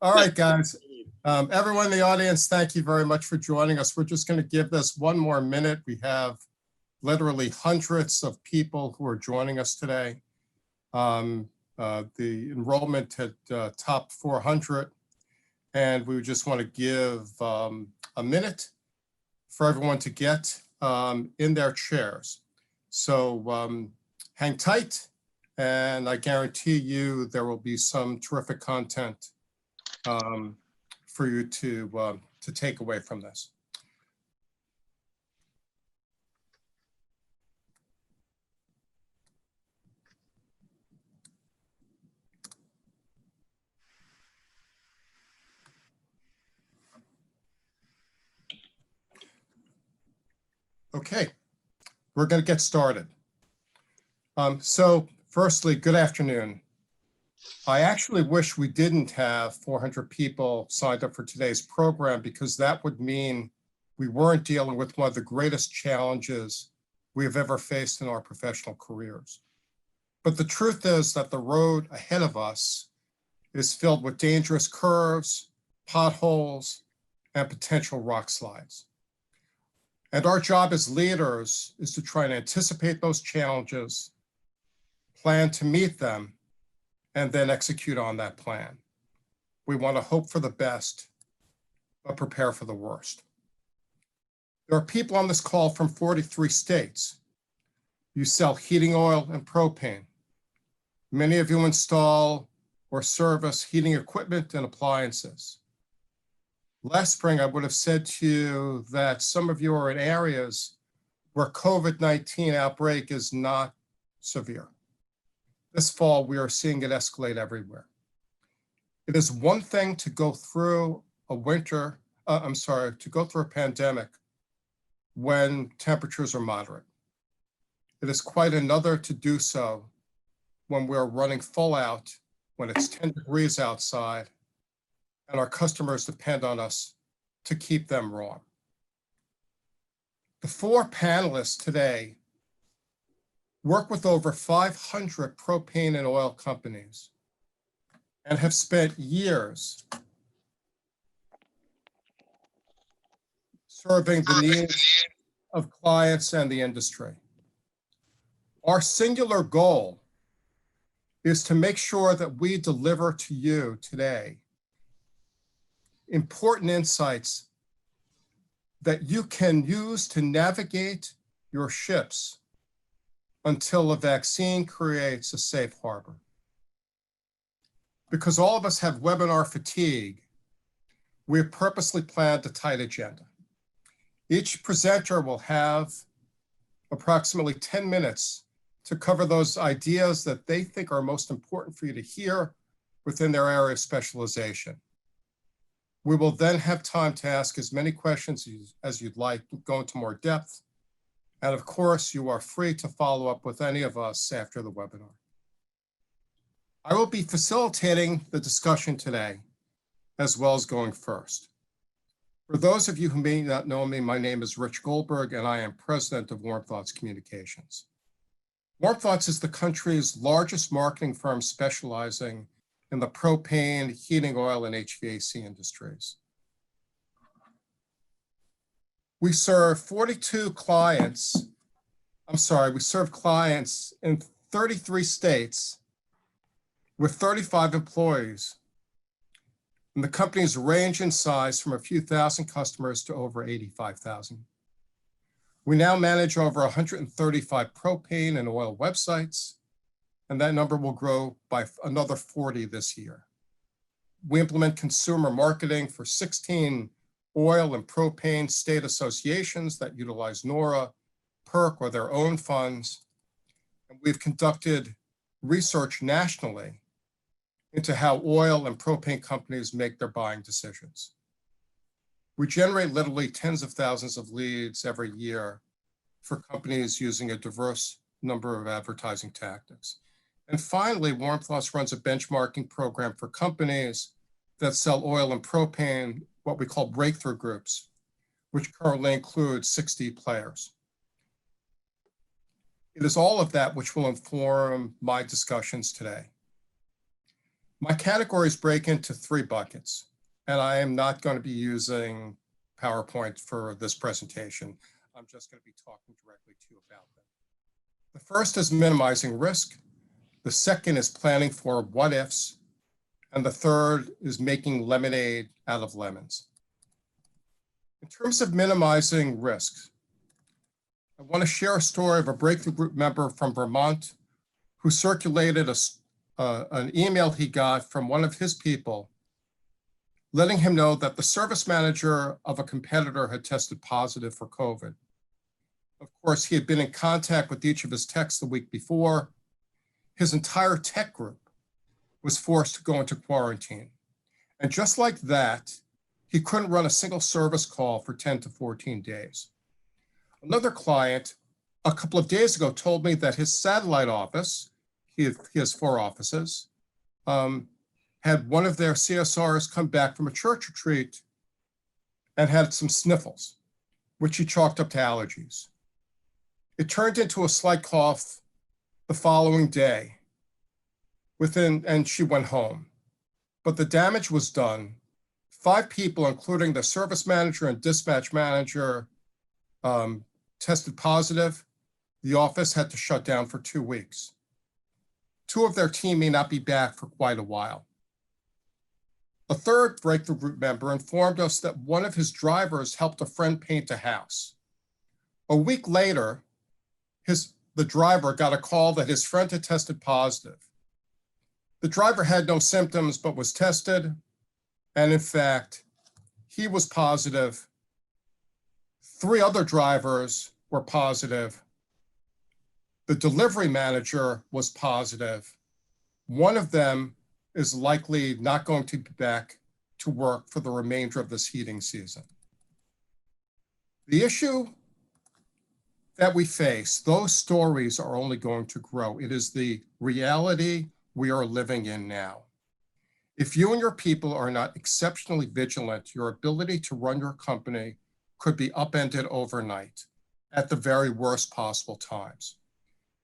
All right, guys. Everyone in the audience, thank you very much for joining us. We're just going to give this one more minute. We have literally hundreds of people who are joining us today. The enrollment had topped 400, and we just want to give a minute for everyone to get in their chairs. So hang tight, and I guarantee you there will be some terrific content for you to take away from this. Okay, we're going to get started. So firstly, good afternoon. I actually wish we didn't have 400 people signed up for today's program, because that would mean we weren't dealing with one of the greatest challenges we have ever faced in our professional careers. But the truth is that the road ahead of us is filled with dangerous curves, potholes, and potential rock slides. And our job as leaders is to try and anticipate those challenges, plan to meet them, and then execute on that plan. We want to hope for the best, but prepare for the worst. There are people on this call from 43 states. You sell heating oil and propane. Many of you install or service heating equipment and appliances. Last spring, I would have said to you that some of you are in areas where COVID-19 outbreak is not severe. This fall, we are seeing it escalate everywhere. It is one thing to go through a pandemic when temperatures are moderate. It is quite another to do so when we're running full out, when it's 10 degrees outside, and our customers depend on us to keep them warm. The four panelists today work with over 500 propane and oil companies and have spent years serving the needs of clients and the industry. Our singular goal is to make sure that we deliver to you today important insights that you can use to navigate your ships until a vaccine creates a safe harbor. Because all of us have webinar fatigue, we have purposely planned a tight agenda. Each presenter will have approximately 10 minutes to cover those ideas that they think are most important for you to hear within their area of specialization. We will then have time to ask as many questions as you'd like, go into more depth. And of course, you are free to follow up with any of us after the webinar. I will be facilitating the discussion today, as well as going first. For those of you who may not know me, my name is Rich Goldberg, and I am president of Warm Thoughts Communications. Warm Thoughts is the country's largest marketing firm specializing in the propane, heating oil, and HVAC industries. We serve 42 clients. We serve clients in 33 states with 35 employees. And the companies range in size from a few thousand customers to over 85,000. We now manage over 135 propane and oil websites, and that number will grow by another 40 this year. We implement consumer marketing for 16 oil and propane state associations that utilize NORA, PERC, or their own funds. And we've conducted research nationally into how oil and propane companies make their buying decisions. We generate literally tens of thousands of leads every year for companies using a diverse number of advertising tactics. And finally, Warm Thoughts runs a benchmarking program for companies that sell oil and propane, what we call breakthrough groups, which currently include 60 players. It is all of that which will inform my discussions today. My categories break into three buckets, and I am not going to be using PowerPoint for this presentation. I'm just going to be talking directly to you about them. The first is minimizing risk. The second is planning for what ifs. And the third is making lemonade out of lemons. In terms of minimizing risks, I want to share a story of a breakthrough group member from Vermont who circulated an email he got from one of his people, letting him know that the service manager of a competitor had tested positive for COVID. Of course, he had been in contact with each of his techs the week before. His entire tech group was forced to go into quarantine. And just like that, he couldn't run a single service call for 10 to 14 days. Another client a couple of days ago told me that his satellite office, he has 4 offices, had one of their CSRs come back from a church retreat and had some sniffles, which he chalked up to allergies. It turned into a slight cough the following day, and she went home. But the damage was done. 5 people, including the service manager and dispatch manager, tested positive. The office had to shut down for 2 weeks. 2 of their team may not be back for quite a while. A third breakthrough group member informed us that one of his drivers helped a friend paint a house. A week later, the driver got a call that his friend had tested positive. The driver had no symptoms but was tested, and in fact, he was positive. 3 other drivers were positive. The delivery manager was positive. One of them is likely not going to be back to work for the remainder of this heating season. The issue that we face, those stories are only going to grow. It is the reality we are living in now. If you and your people are not exceptionally vigilant, your ability to run your company could be upended overnight at the very worst possible times.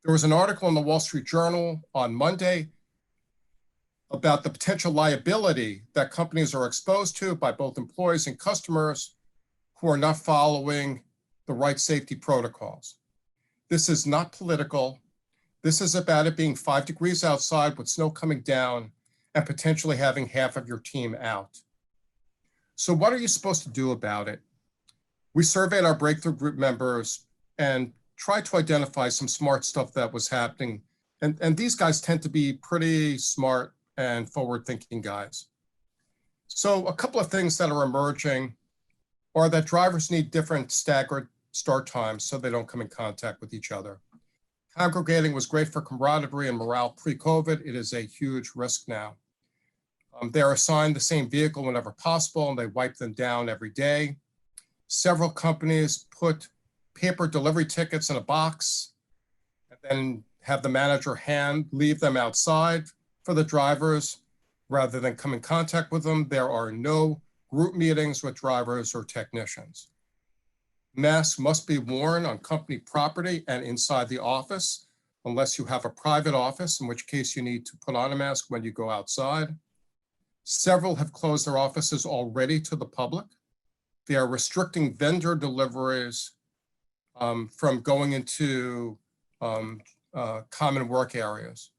There was an article in the Wall Street Journal on Monday about the potential liability that companies are exposed to by both employees and customers who are not following the right safety protocols. This is not political. This is about it being 5 degrees outside with snow coming down and potentially having half of your team out. So what are you supposed to do about it? We surveyed our breakthrough group members and tried to identify some smart stuff that was happening. And these guys tend to be pretty smart and forward-thinking guys. So a couple of things that are emerging are that drivers need different staggered start times so they don't come in contact with each other. Congregating was great for camaraderie and morale pre-COVID. It is a huge risk now. They are assigned the same vehicle whenever possible, and they wipe them down every day. Several companies put paper delivery tickets in a box and then have the manager leave them outside for the drivers rather than come in contact with them. There are no group meetings with drivers or technicians. Masks must be worn on company property and inside the office, unless you have a private office, in which case you need to put on a mask when you go outside. Several have closed their offices already to the public. They are restricting vendor deliveries from going into common work areas.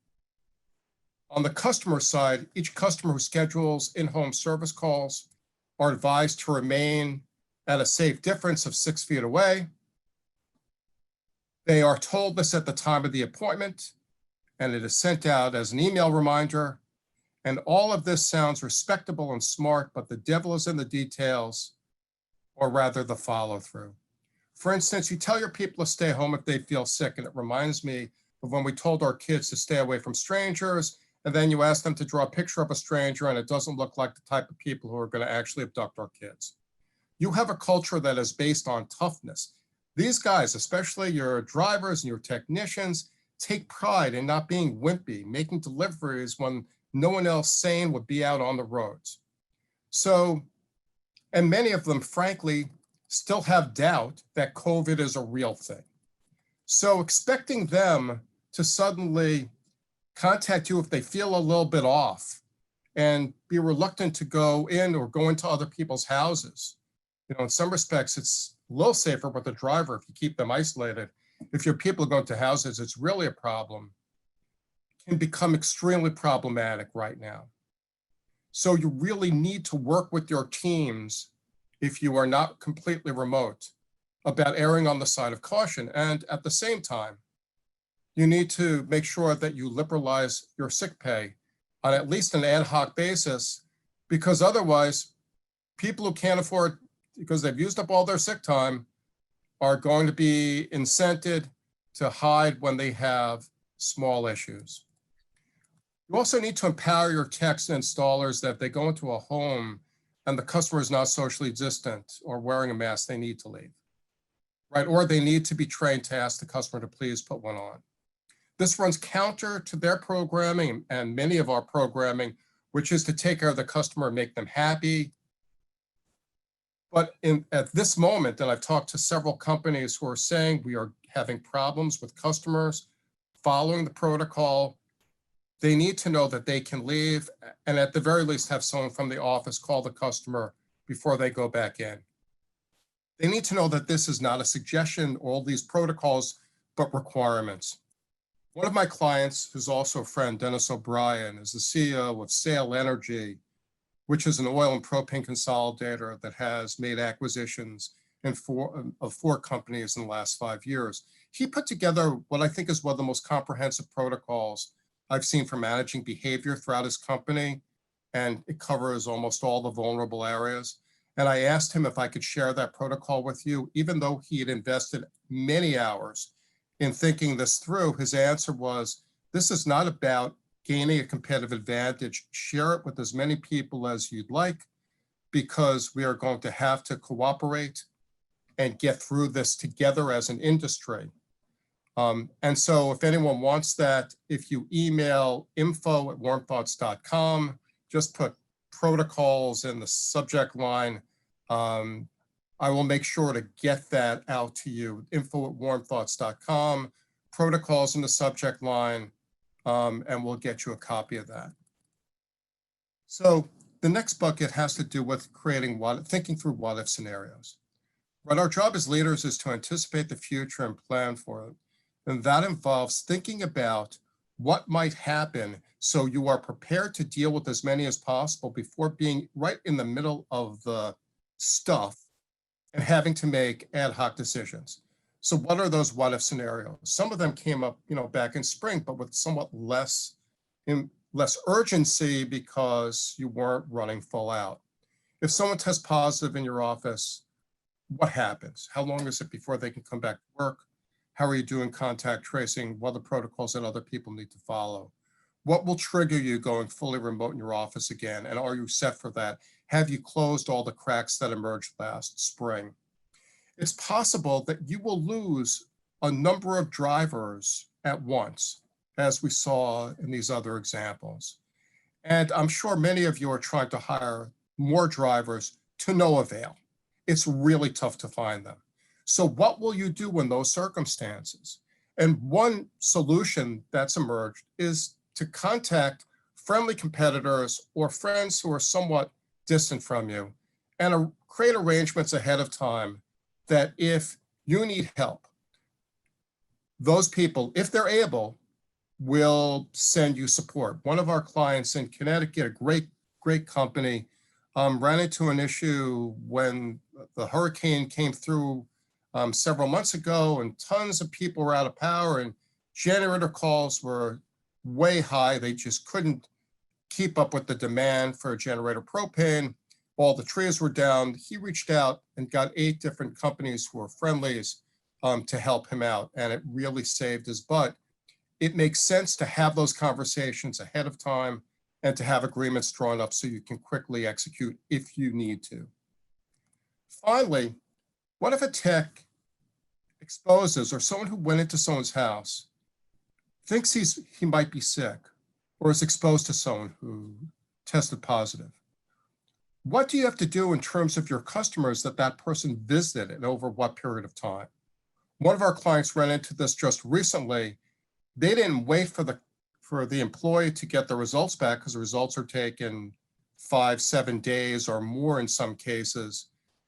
On the customer side, each customer who schedules in-home service calls are advised to remain at a safe distance of 6 feet away. They are told this at the time of the appointment, and it is sent out as an email reminder. And all of this sounds respectable and smart, but the devil is in the details, or rather the follow-through. For instance, you tell your people to stay home if they feel sick, and it reminds me of when we told our kids to stay away from strangers, and then you ask them to draw a picture of a stranger, and it doesn't look like the type of people who are going to actually abduct our kids. You have a culture that is based on toughness. These guys, especially your drivers and your technicians, take pride in not being wimpy, making deliveries when no one else sane would be out on the roads. So, and many of them, frankly, still have doubt that COVID is a real thing. So expecting them to suddenly contact you if they feel a little bit off and be reluctant to go in or go into other people's houses. In some respects, it's a little safer with the driver if you keep them isolated. If your people go into houses, it's really a problem. It can become extremely problematic right now. So you really need to work with your teams if you are not completely remote about erring on the side of caution. And at the same time, you need to make sure that you liberalize your sick pay on at least an ad hoc basis, because otherwise people who can't afford, because they've used up all their sick time, are going to be incented to hide when they have small issues. You also need to empower your techs and installers that if they go into a home and the customer is not socially distant or wearing a mask, they need to leave, right? Or they need to be trained to ask the customer to please put one on. This runs counter to their programming and many of our programming, which is to take care of the customer and make them happy. But at this moment, and I've talked to several companies who are saying we are having problems with customers following the protocol, they need to know that they can leave and at the very least have someone from the office call the customer before they go back in. They need to know that this is not a suggestion, all these protocols, but requirements. One of my clients, who's also a friend, Dennis O'Brien, is the CEO of Sail Energy, which is an oil and propane consolidator that has made acquisitions of four companies in the last 5 years. He put together what I think is one of the most comprehensive protocols I've seen for managing behavior throughout his company, and it covers almost all the vulnerable areas. And I asked him if I could share that protocol with you, even though he had invested many hours in thinking this through. His answer was, this is not about gaining a competitive advantage. Share it with as many people as you'd like, because we are going to have to cooperate and get through this together as an industry. And so if anyone wants that, if you email info@warmthoughts.com, just put protocols in the subject line. I will make sure to get that out to you, info@warmthoughts.com, protocols in the subject line, and we'll get you a copy of that. So the next bucket has to do with thinking through what-if scenarios. Right, our job as leaders is to anticipate the future and plan for it. And that involves thinking about what might happen so you are prepared to deal with as many as possible before being right in the middle of the stuff and having to make ad hoc decisions. So what are those what-if scenarios? Some of them came up, back in spring, but with somewhat less urgency because you weren't running full out. If someone tests positive in your office, what happens? How long is it before they can come back to work? How are you doing contact tracing? What are the protocols that other people need to follow? What will trigger you going fully remote in your office again? And are you set for that? Have you closed all the cracks that emerged last spring? It's possible that you will lose a number of drivers at once, as we saw in these other examples. And I'm sure many of you are trying to hire more drivers to no avail. It's really tough to find them. So what will you do in those circumstances? And one solution that's emerged is to contact friendly competitors or friends who are somewhat distant from you and create arrangements ahead of time that if you need help, those people, if they're able, will send you support. One of our clients in Connecticut, a great company, ran into an issue when the hurricane came through several months ago, and tons of people were out of power and generator calls were way high. They just couldn't keep up with the demand for generator propane. All the trees were down. He reached out and got 8 different companies who were friendlies to help him out, and it really saved his butt. It makes sense to have those conversations ahead of time and to have agreements drawn up so you can quickly execute if you need to. Finally, what if a tech exposes, or someone who went into someone's house thinks he might be sick or is exposed to someone who tested positive? What do you have to do in terms of your customers that person visited and over what period of time? One of our clients ran into this just recently. They didn't wait for for the employee to get the results back, because the results are taken 5-7 days or more in some cases,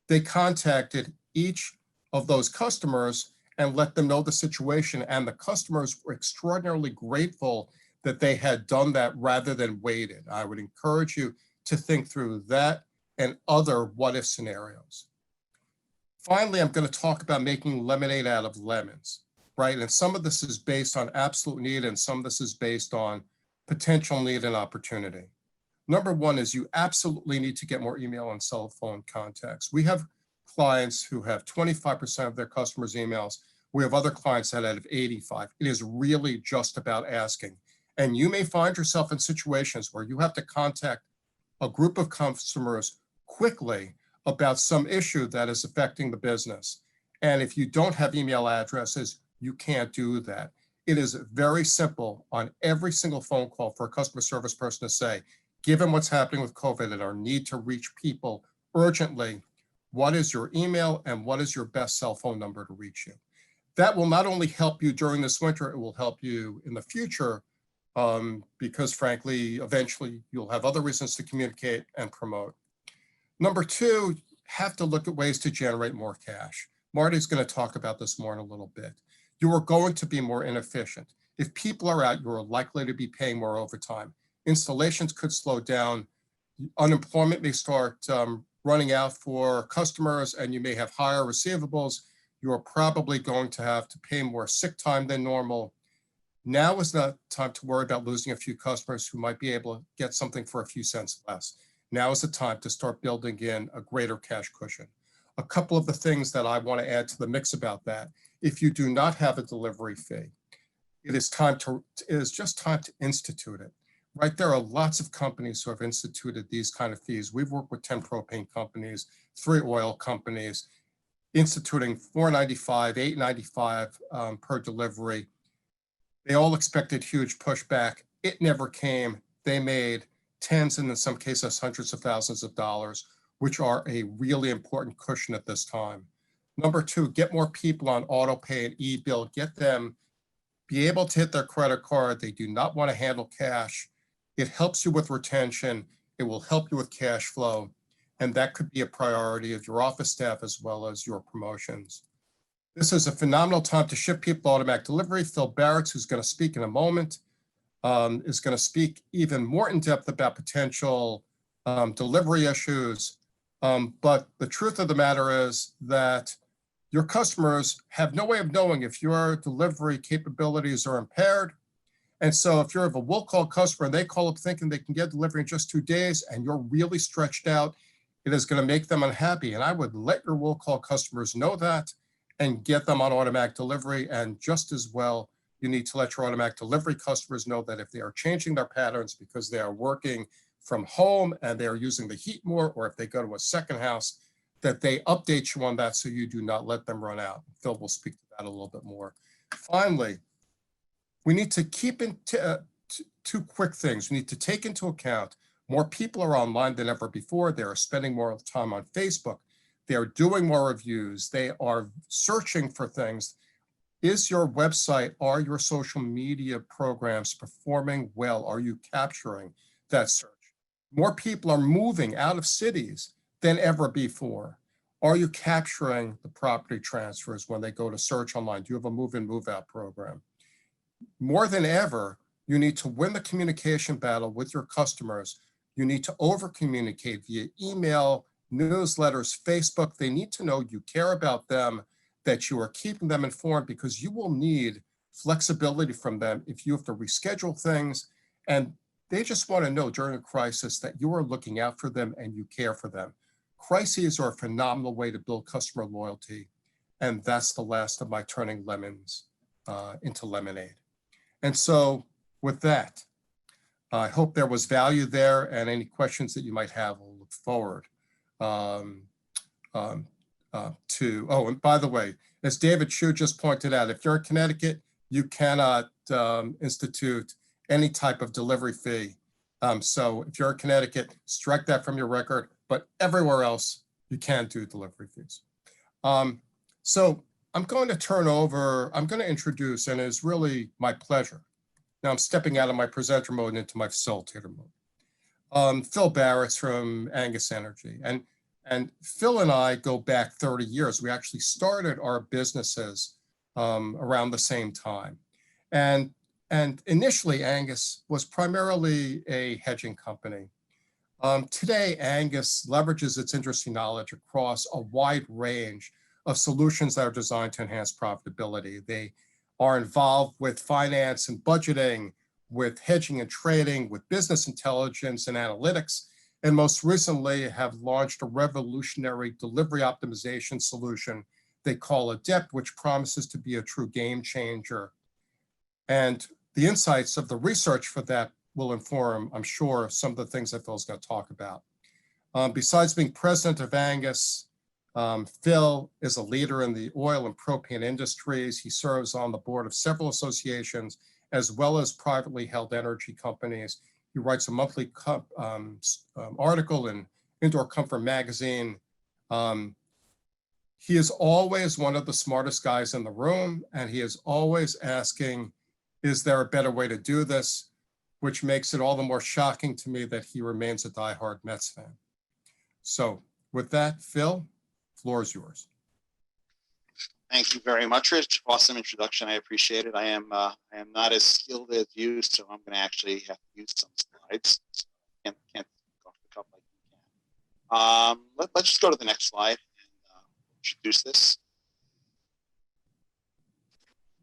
they contacted each of those customers and let them know the situation. And the customers were extraordinarily grateful that they had done that rather than waited. I would encourage you to think through that and other what if scenarios. Finally, I'm going to talk about making lemonade out of lemons, right? And some of this is based on absolute need, and some of this is based on potential need and opportunity. Number one is you absolutely need to get more email and cell phone contacts. We have clients who have 25% of their customers' emails. We have other clients that have 85. It is really just about asking. And you may find yourself in situations where you have to contact a group of customers quickly about some issue that is affecting the business. And if you don't have email addresses, you can't do that. It is very simple on every single phone call for a customer service person to say, given what's happening with COVID and our need to reach people urgently, what is your email and what is your best cell phone number to reach you? That will not only help you during this winter, it will help you in the future because frankly, eventually you'll have other reasons to communicate and promote. Number two, have to look at ways to generate more cash. Marty's going to talk about this more in a little bit. You are going to be more inefficient. If people are out, you're likely to be paying more overtime. Installations could slow down. Unemployment may start running out for customers, and you may have higher receivables. You are probably going to have to pay more sick time than normal. Now is not time to worry about losing a few customers who might be able to get something for a few cents less. Now is the time to start building in a greater cash cushion. A couple of the things that I want to add to the mix about that, if you do not have a delivery fee, it is just time to institute it, right? There are lots of companies who have instituted these kind of fees. We've worked with 10 propane companies, 3 oil companies, instituting $4.95, $8.95 per delivery. They all expected huge pushback. It never came. They made tens and in some cases hundreds of thousands of dollars, which are a really important cushion at this time. Number two, get more people on auto pay and e-bill. Get them be able to hit their credit card. They do not want to handle cash. It helps you with retention. It will help you with cash flow. And that could be a priority of your office staff as well as your promotions. This is a phenomenal time to ship people automatic delivery. Phil Barrett, who's going to speak in a moment, is going to speak even more in depth about potential delivery issues. But the truth of the matter is that your customers have no way of knowing if your delivery capabilities are impaired. And so if you're a will call customer and they call up thinking they can get delivery in just 2 days and you're really stretched out, it is going to make them unhappy. And I would let your will call customers know that and get them on automatic delivery. And just as well, you need to let your automatic delivery customers know that if they are changing their patterns because they are working from home and they are using the heat more, or if they go to a second house, that they update you on that so you do not let them run out. Phil will speak to that a little bit more. Finally, we need to keep in two quick things. We need to take into account more people are online than ever before. They are spending more time on Facebook. They are doing more reviews. They are searching for things. Is your website, are your social media programs performing well? Are you capturing that search? More people are moving out of cities than ever before. Are you capturing the property transfers when they go to search online? Do you have a move-in, move-out program? More than ever, you need to win the communication battle with your customers. You need to over-communicate via email, newsletters, Facebook. They need to know you care about them, that you are keeping them informed, because you will need flexibility from them if you have to reschedule things. And they just want to know during a crisis that you are looking out for them and you care for them. Crises are a phenomenal way to build customer loyalty. And that's the last of my turning lemons into lemonade. And so with that, I hope there was value there, and any questions that you might have, we'll look forward to. Oh, and by the way, as David Chu just pointed out, if you're in Connecticut, you cannot institute any type of delivery fee. So if you're in Connecticut, strike that from your record, but everywhere else, you can do delivery fees. So I'm going to introduce, and it's really my pleasure Now I'm stepping out of my presenter mode and into my facilitator mode. Phil Barrett's from Angus Energy. And Phil and I go back 30 years. We actually started our businesses around the same time. And initially, Angus was primarily a hedging company. Today, Angus leverages its industry knowledge across a wide range of solutions that are designed to enhance profitability. They are involved with finance and budgeting, with hedging and trading, with business intelligence and analytics, and most recently have launched a revolutionary delivery optimization solution they call Adept, which promises to be a true game changer. And the insights of the research for that will inform, I'm sure, some of the things that Phil's going to talk about. Besides being president of Angus, Phil is a leader in the oil and propane industries. He serves on the board of several associations, as well as privately held energy companies. He writes a monthly article in Indoor Comfort magazine. He is always one of the smartest guys in the room, and he is always asking, is there a better way to do this? Which makes it all the more shocking to me that he remains a diehard Mets fan. So with that, Phil, floor is yours. Thank you very much, Rich. Awesome introduction. I appreciate it. I am not as skilled as you, so I'm going to actually have to use some slides. Can't off the cuff like you can. Let's just go to the next slide and introduce this.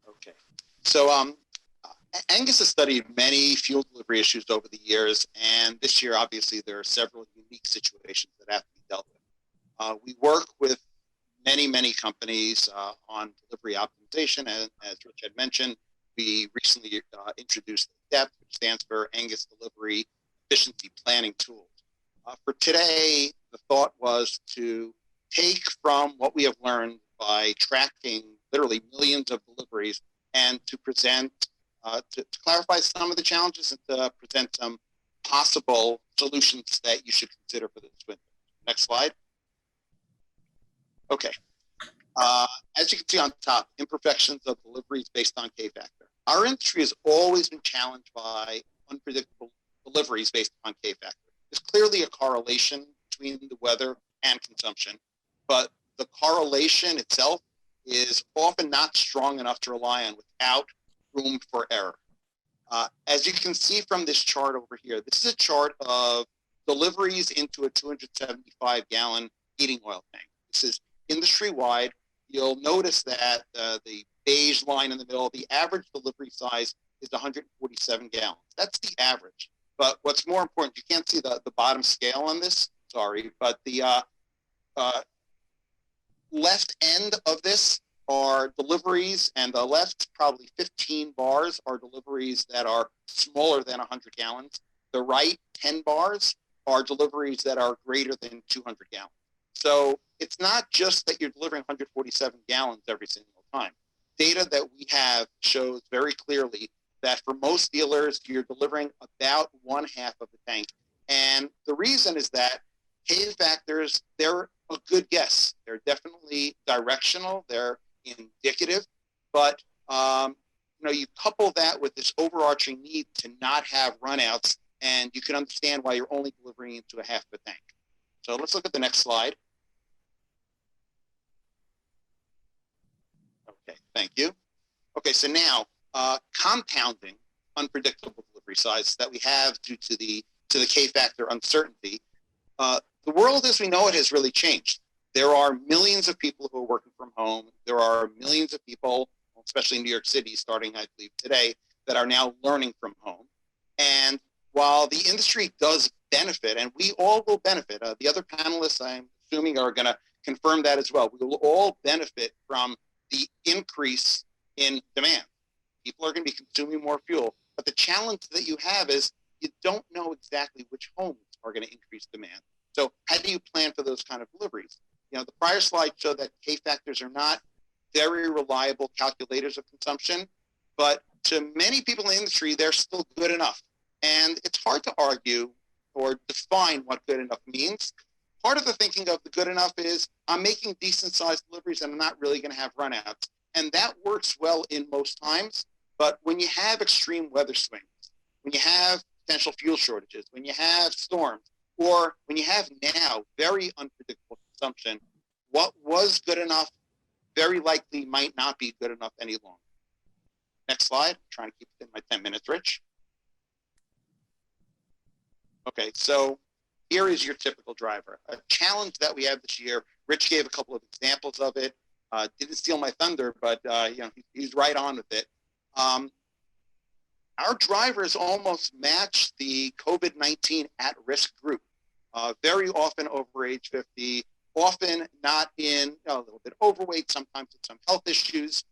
Okay. So Angus has studied many fuel delivery issues over the years, and this year, obviously, there are several unique situations that have to be dealt with. We work with many companies on delivery optimization, and as Rich had mentioned, we recently introduced ADEPT, which stands for Angus Delivery Efficiency Planning Tools. For today, the thought was to take from what we have learned by tracking literally millions of deliveries and to present to clarify some of the challenges and to present some possible solutions that you should consider for this winter. Next slide. Okay. As you can see on top, imperfections of deliveries based on K-factor. Our industry has always been challenged by unpredictable deliveries based on K-factor. There's clearly a correlation between the weather and consumption, but the correlation itself is often not strong enough to rely on without room for error. As you can see from this chart over here, this is a chart of deliveries into a 275-gallon heating oil tank. This is industry-wide. You'll notice that the beige line in the middle, the average delivery size is 147 gallons. That's the average. But what's more important, you can't see the bottom scale on this, sorry, but the left end of this are deliveries, and the left probably 15 bars are deliveries that are smaller than 100 gallons. The right 10 bars are deliveries that are greater than 200 gallons. So it's not just that you're delivering 147 gallons every single time. Data that we have shows very clearly that for most dealers, you're delivering about 1/2 of the tank. And the reason is that K-factors, they're a good guess. They're definitely directional. They're indicative, but you couple that with this overarching need to not have runouts, and you can understand why you're only delivering into 1/2 the tank. So let's look at the next slide. Okay, thank you. Okay, so now compounding unpredictable delivery sizes that we have due to the K-factor uncertainty. The world as we know it has really changed. There are millions of people who are working from home. There are millions of people, especially in New York City, starting, I believe, today, that are now learning from home. And while the industry does benefit, and we all will benefit, the other panelists, I'm assuming, are going to confirm that as well. We will all benefit from the increase in demand. People are going to be consuming more fuel. But the challenge that you have is you don't know exactly which homes are going to increase demand. So how do you plan for those kind of deliveries? The prior slide showed that K-factors are not very reliable calculators of consumption, but to many people in the industry, they're still good enough. And it's hard to argue or define what good enough means. Part of the thinking of the good enough is I'm making decent sized deliveries and I'm not really going to have runouts. And that works well in most times, But when you have extreme weather swings, when you have potential fuel shortages, when you have storms, or when you have now very unpredictable consumption, what was good enough very likely might not be good enough any longer. Next slide. I'm trying to keep it in my 10 minutes, Rich. Okay, so here is your typical driver. A challenge that we have this year, Rich gave a couple of examples of it. Didn't steal my thunder, but he's right on with it. Our drivers almost match the COVID-19 at-risk group. Very often over age 50, often not in a little bit overweight, sometimes with some health issues.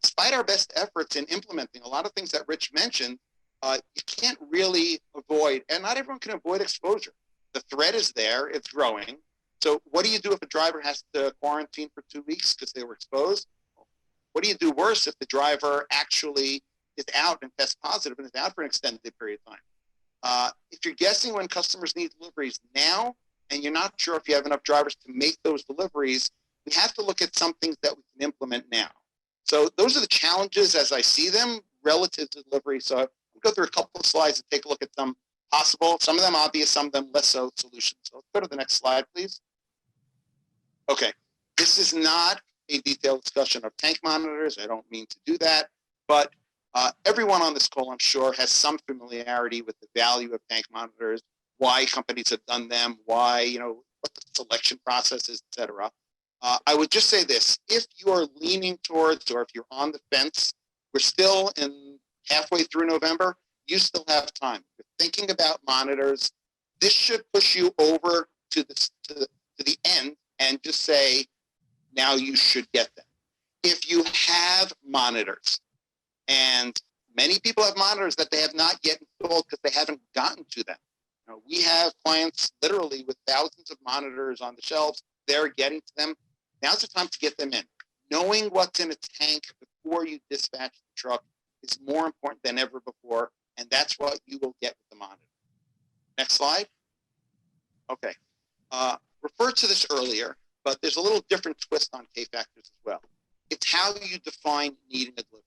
Despite our best efforts in implementing a lot of things that Rich mentioned, you can't really avoid, and not everyone can avoid exposure. The threat is there, it's growing. So what do you do if a driver has to quarantine for 2 weeks because they were exposed? What do you do worse if the driver actually is out and tests positive and is out for an extended period of time? If you're guessing when customers need deliveries now, and you're not sure if you have enough drivers to make those deliveries, we have to look at some things that we can implement now. So those are the challenges as I see them relative to delivery. So I'll go through a couple of slides and take a look at some possible, some of them obvious, some of them less so solutions. So let's go to the next slide, please. Okay, this is not a detailed discussion of tank monitors. I don't mean to do that, but everyone on this call, I'm sure, has some familiarity with the value of tank monitors, why companies have done them, why, what the selection process is, et cetera. I would just say this, if you are leaning towards, or if you're on the fence, we're still in halfway through November, you still have time. If you're thinking about monitors, this should push you over to the end and just say, now you should get them. If you have monitors, and many people have monitors that they have not yet installed because they haven't gotten to them. We have clients literally with thousands of monitors on the shelves. They're getting to them. Now's the time to get them in. Knowing what's in a tank before you dispatch the truck is more important than ever before, and that's what you will get with the monitor. Next slide. Okay. Referred to this earlier, but there's a little different twist on K-factors as well. It's how you define needing a delivery.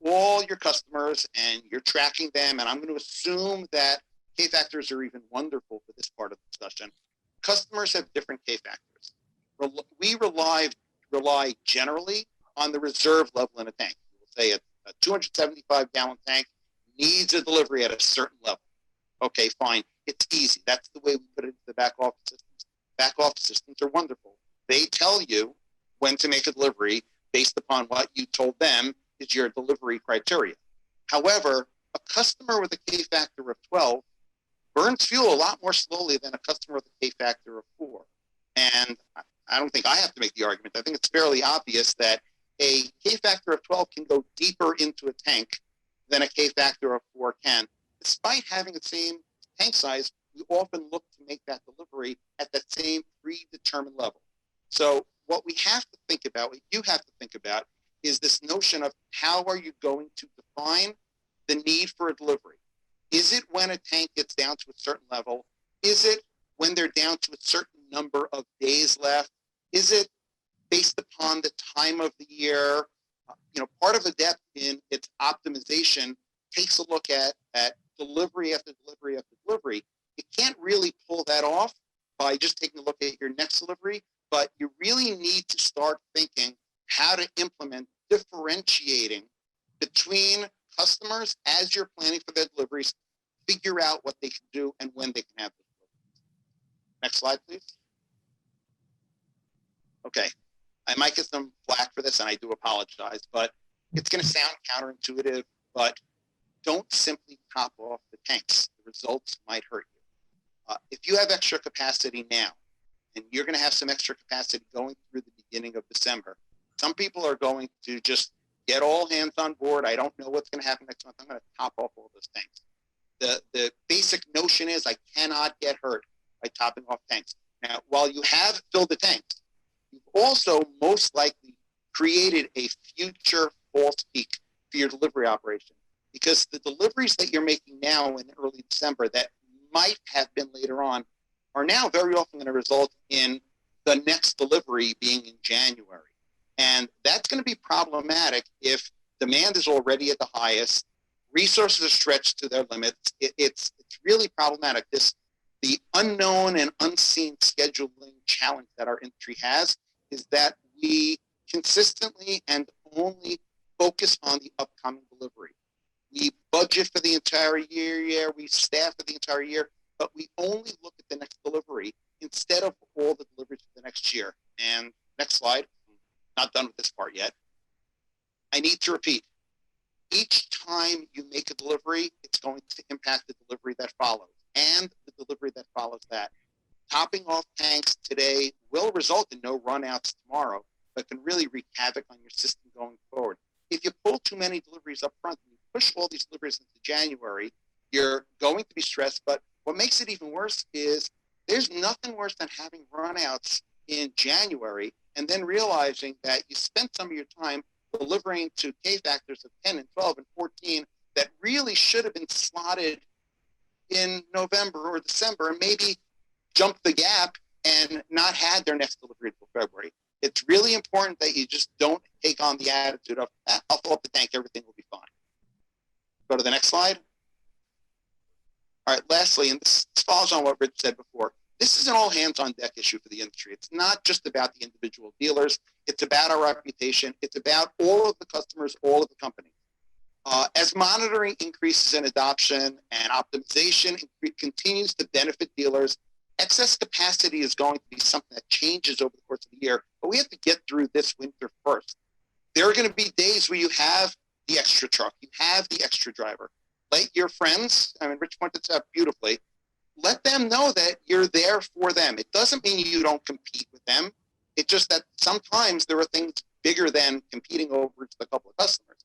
All your customers, and you're tracking them, and I'm going to assume that K-factors are even wonderful for this part of the discussion. Customers have different K-factors. We rely generally on the reserve level in a tank. We'll say a 275-gallon tank needs a delivery at a certain level. Okay, fine. It's easy. That's the way we put it into the back office systems. Back office systems are wonderful. They tell you when to make a delivery based upon what you told them is your delivery criteria. However, a customer with a K-factor of 12 burns fuel a lot more slowly than a customer with a K-factor of 4. And I don't think I have to make the argument. I think it's fairly obvious that a K-factor of 12 can go deeper into a tank than a K-factor of 4 can. Despite having the same tank size, we often look to make that delivery at that same predetermined level. So what we have to think about, what you have to think about, is this notion of how are you going to define the need for a delivery? Is it when a tank gets down to a certain level? Is it when they're down to a certain number of days left? Is it based upon the time of the year? Part of the depth in its optimization takes a look at delivery after delivery after delivery. You can't really pull that off by just taking a look at your next delivery, but you really need to start thinking how to implement differentiating between customers as you're planning for their deliveries, figure out what they can do and when they can have the deliveries. Next slide, please. Okay, I might get some flack for this, and I do apologize, but it's going to sound counterintuitive, but don't simply top off the tanks. The results might hurt you. If you have extra capacity now, and you're going to have some extra capacity going through the beginning of December, some people are going to just get all hands on board. I don't know what's going to happen next month. I'm going to top off all those tanks. The basic notion is I cannot get hurt by topping off tanks. Now, while you have filled the tanks, you've also most likely created a future false peak for your delivery operation, because the deliveries that you're making now in early December that might have been later on are now very often going to result in the next delivery being in January. And that's going to be problematic if Demand is already at the highest. Resources are stretched to their limits. It's really problematic. The unknown and unseen scheduling challenge that our industry has is that we consistently and only focus on the upcoming delivery. We budget for the entire year, we staff for the entire year, but we only look at the next delivery instead of all the deliveries for the next year. And next slide, not done with this part yet. I need to repeat, each time you make a delivery, it's going to impact the delivery that follows and the delivery that follows that. Topping off tanks today will result in no runouts tomorrow, but can really wreak havoc on your system going forward. If you pull too many deliveries up front and you push all these deliveries into January, you're going to be stressed. But what makes it even worse is there's nothing worse than having runouts in January and then realizing that you spent some of your time delivering to K factors of 10 and 12 and 14 that really should have been slotted in November or December, and maybe jumped the gap and not had their next delivery until February. It's really important that you just don't take on the attitude of, I'll fill up the tank, everything will be fine. Go to the next slide. All right, lastly, and this follows on what Rich said before, this is an all hands on deck issue for the industry. It's not just about the individual dealers. It's about our reputation. It's about all of the customers, all of the companies. As monitoring increases in adoption and optimization continues to benefit dealers, excess capacity is going to be something that changes over the course of the year, but we have to get through this winter first. There are going to be days where you have the extra truck, you have the extra driver. Let your friends, I mean, Rich pointed this out beautifully, let them know that you're there for them. It doesn't mean you don't compete with them. It's just that sometimes there are things bigger than competing over just a couple of customers.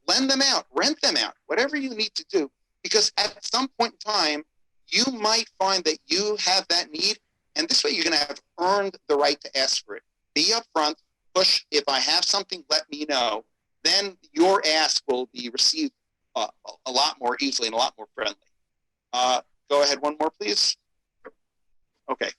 Lend them out, rent them out, whatever you need to do, because at some point in time, you might find that you have that need, and this way you're going to have earned the right to ask for it. Be upfront, push. If I have something, let me know. Then your ask will be received a lot more easily and a lot more friendly. Go ahead, one more, please. Okay.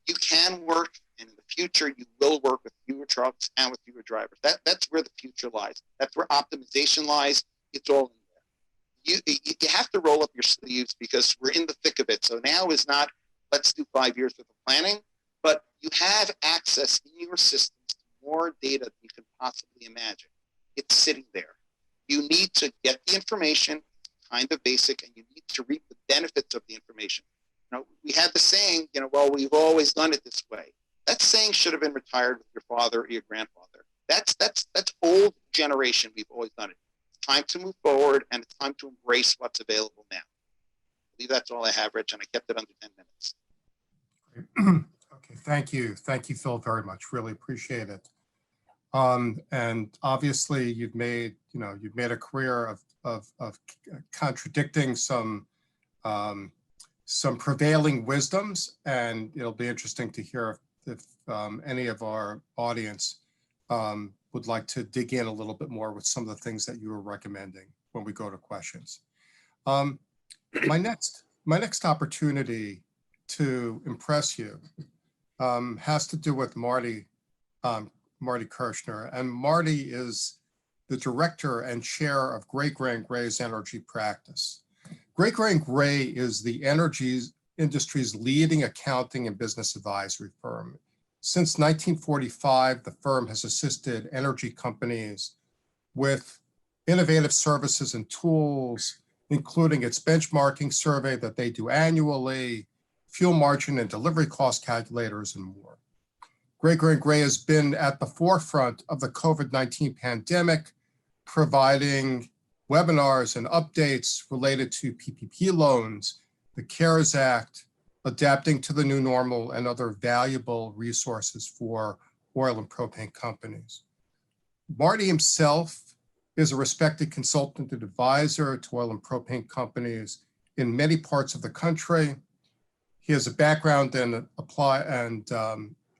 You can work, and in the future, you will work with fewer trucks and with fewer drivers. That's where the future lies. That's where optimization lies. It's all in there. You have to roll up your sleeves because we're in the thick of it. So now is not, let's do 5 years worth of planning, but you have access in your systems to more data than you can possibly imagine. It's sitting there. You need to get the information, kind of basic, and you need to reap the benefits of the information. You know, we had the saying, well, we've always done it this way. That saying should have been retired with your father or your grandfather. That's old generation. We've always done it. It's time to move forward, and it's time to embrace what's available now. I believe that's all I have, Rich, and I kept it under 10 minutes. Okay, thank you. Thank you, Phil, very much. Really appreciate it. And obviously you've made a career of contradicting some prevailing wisdoms, and it'll be interesting to hear if any of our audience would like to dig in a little bit more with some of the things that you were recommending when we go to questions. My next opportunity to impress you has to do with Marty Kirschner, and Marty is the director and chair of Gray Gray's energy practice. Gray Gray is the energy industry's leading accounting and business advisory firm. Since 1945, the firm has assisted energy companies with innovative services and tools, including its benchmarking survey that they do annually, fuel margin and delivery cost calculators, and more. Gray has been at the forefront of the COVID-19 pandemic, providing webinars and updates related to PPP loans, the CARES Act, adapting to the new normal, and other valuable resources for oil and propane companies. Marty himself is a respected consultant and advisor to oil and propane companies in many parts of the country. He has a background in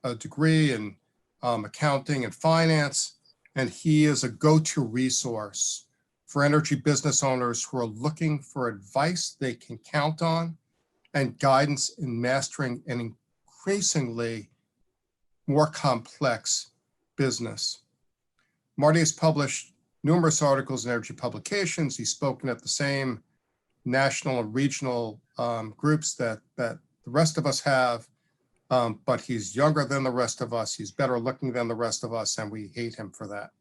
a degree in accounting and finance, and he is a go-to resource for energy business owners who are looking for advice they can count on and guidance in mastering an increasingly more complex business. Marty has published numerous articles in energy publications. He's spoken at the same national and regional groups that the rest of us have, but he's younger than the rest of us. He's better looking than the rest of us, and we hate him for that.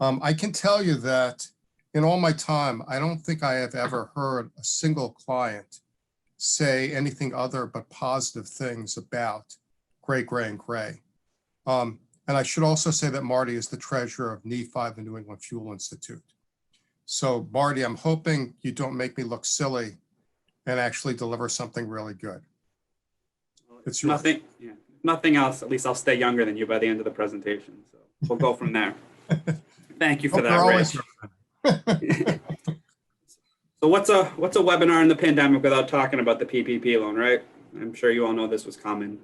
I can tell you that in all my time, I don't think I have ever heard a single client say anything other but positive things about Gray, Gray, and Gray. And I should also say that Marty is the treasurer of NEFI, the New England Fuel Institute. So Marty, I'm hoping you don't make me look silly and actually deliver something really good. It's yours. Nothing else. At least I'll stay younger than you by the end of the presentation. So we'll go from there. Thank you for that, Rich. So what's a webinar in the pandemic without talking about the PPP loan, right? I'm sure you all know this was coming.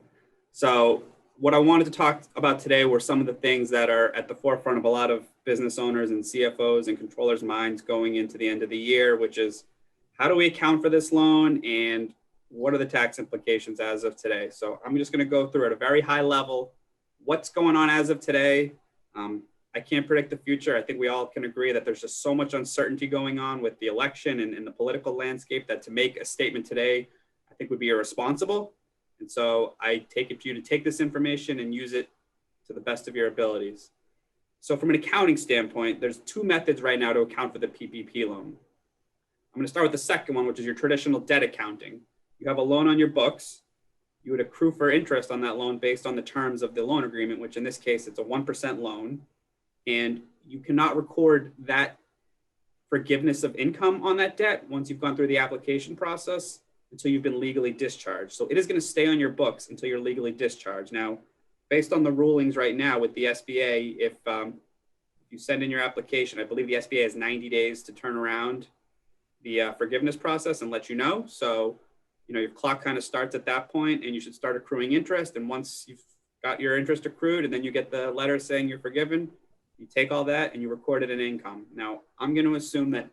So what I wanted to talk about today were some of the things that are at the forefront of a lot of business owners and CFOs and controllers' minds going into the end of the year, which is how do we account for this loan and what are the tax implications as of today? So I'm just going to go through at a very high level what's going on as of today. I can't predict the future. I think we all can agree that there's just so much uncertainty going on with the election and the political landscape that to make a statement today, I think would be irresponsible. And so I take it to you to take this information and use it to the best of your abilities. So from an accounting standpoint, there's two methods right now to account for the PPP loan. I'm going to start with the second one, which is your traditional debt accounting. You have a loan on your books. You would accrue for interest on that loan based on the terms of the loan agreement, which in this case, it's a 1% loan. And you cannot record that forgiveness of income on that debt once you've gone through the application process until you've been legally discharged. So it is going to stay on your books until you're legally discharged. Now, based on the rulings right now with the SBA, if you send in your application, I believe the SBA has 90 days to turn around the forgiveness process and let you know. So, your clock kind of starts at that point and you should start accruing interest. And once you've got your interest accrued and then you get the letter saying you're forgiven, you take all that and you record it in income. Now, I'm going to assume that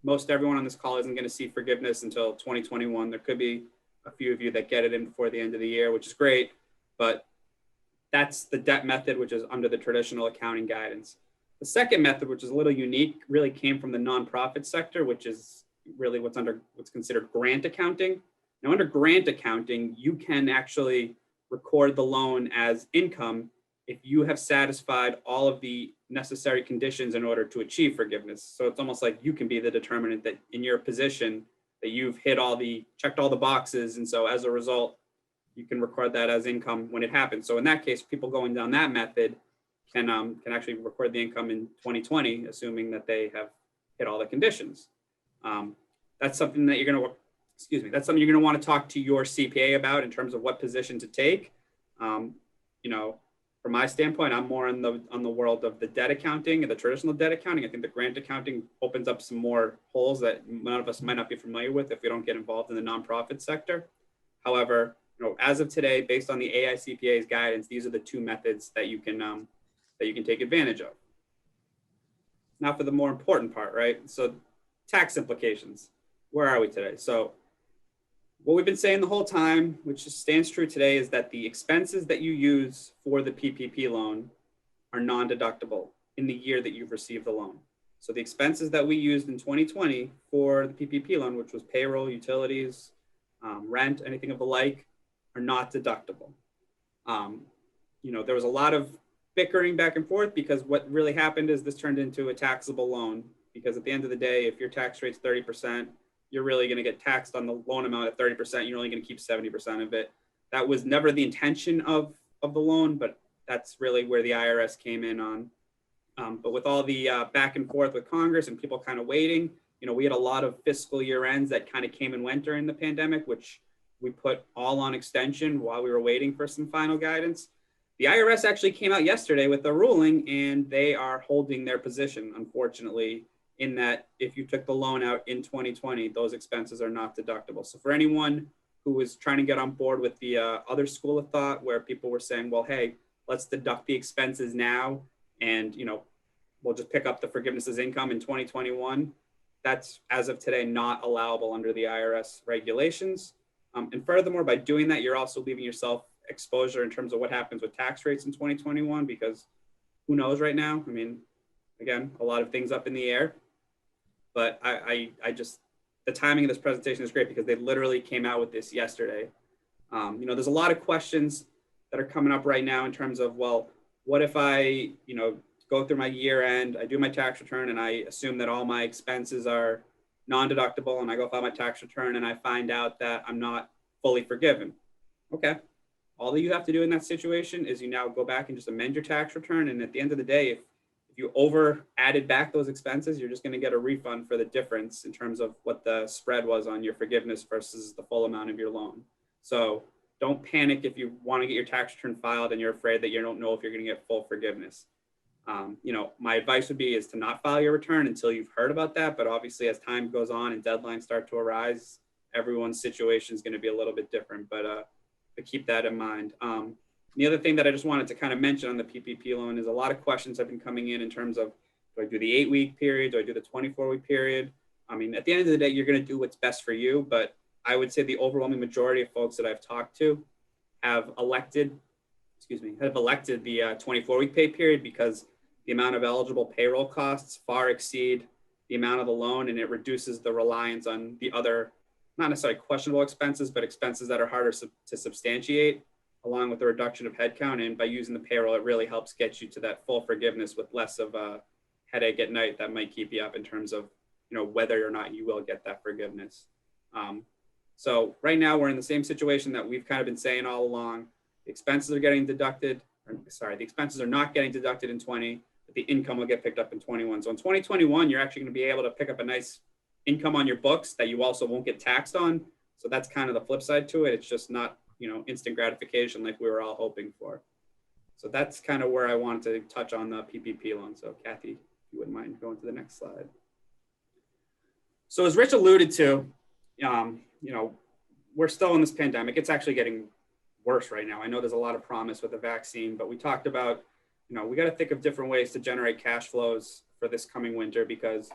most everyone on this call isn't going to see forgiveness until 2021. There could be a few of you that get it in before the end of the year, which is great, but that's the debt method, which is under the traditional accounting guidance. The second method, which is a little unique, really came from the nonprofit sector, which is really what's considered grant accounting. Now, under grant accounting, you can actually record the loan as income if you have satisfied all of the necessary conditions in order to achieve forgiveness. So it's almost like you can be the determinant that in your position that you've checked all the boxes. And so as a result, you can record that as income when it happens. So in that case, people going down that method can actually record the income in 2020, assuming that they have hit all the conditions. That's something that you're going to want to talk to your CPA about in terms of what position to take. From my standpoint, I'm more on the world of the debt accounting and the traditional debt accounting. I think the grant accounting opens up some more holes that none of us might not be familiar with if we don't get involved in the nonprofit sector. However, as of today, based on the AICPA's guidance, these are the two methods that you can take advantage of. Now for the more important part, right? So tax implications. Where are we today? So what we've been saying the whole time, which stands true today, is that the expenses that you use for the PPP loan are non-deductible in the year that you've received the loan. So the expenses that we used in 2020 for the PPP loan, which was payroll, utilities, rent, anything of the like, are not deductible. There was a lot of bickering back and forth because what really happened is this turned into a taxable loan, because at the end of the day, if your tax rate's 30%, you're really going to get taxed on the loan amount at 30%. You're only going to keep 70% of it. That was never the intention of the loan, but that's really where the IRS came in on. But with all the back and forth with Congress and people kind of waiting, we had a lot of fiscal year ends that kind of came and went during the pandemic, which we put all on extension while we were waiting for some final guidance. The IRS actually came out yesterday with a ruling, and they are holding their position, unfortunately, in that if you took the loan out in 2020, those expenses are not deductible. So for anyone who was trying to get on board with the other school of thought where people were saying, well, hey, let's deduct the expenses now and, we'll just pick up the forgiveness as income in 2021, that's, as of today, not allowable under the IRS regulations. And furthermore, by doing that, you're also leaving yourself exposure in terms of what happens with tax rates in 2021, because who knows right now? Again, a lot of things up in the air, but I just, the timing of this presentation is great because they literally came out with this yesterday. There's a lot of questions that are coming up right now in terms of, well, what if I, go through my year end, I do my tax return and I assume that all my expenses are non-deductible, and I go file my tax return and I find out that I'm not fully forgiven. Okay. All that you have to do in that situation is you now go back and just amend your tax return. And at the end of the day, if you over added back those expenses, you're just going to get a refund for the difference in terms of what the spread was on your forgiveness versus the full amount of your loan. So don't panic if you want to get your tax return filed and you're afraid that you don't know if you're going to get full forgiveness. My advice would be is to not file your return until you've heard about that. But obviously, as time goes on and deadlines start to arise, everyone's situation is going to be a little bit different. But keep that in mind. The other thing that I just wanted to kind of mention on the PPP loan is a lot of questions have been coming in terms of, do I do the 8-week period? Do I do the 24-week period? I mean, at the end of the day, you're going to do what's best for you. But I would say the overwhelming majority of folks that I've talked to have elected the 24-week pay period because the amount of eligible payroll costs far exceed the amount of the loan, and it reduces the reliance on the other, not necessarily questionable expenses, but expenses that are harder to substantiate, along with the reduction of headcount. And by using the payroll, it really helps get you to that full forgiveness with less of a headache at night that might keep you up in terms of, whether or not you will get that forgiveness. So right now we're in the same situation that we've kind of been saying all along. The expenses are getting deducted, the expenses are not getting deducted in 20, but the income will get picked up in 21. So in 2021, you're actually going to be able to pick up a nice income on your books that you also won't get taxed on. So that's kind of the flip side to it. It's just not, instant gratification like we were all hoping for. So that's kind of where I wanted to touch on the PPP loan. So Kathy, if you wouldn't mind going to the next slide. So as Rich alluded to, we're still in this pandemic. It's actually getting worse right now. I know there's a lot of promise with the vaccine, but we talked about, we got to think of different ways to generate cash flows for this coming winter, because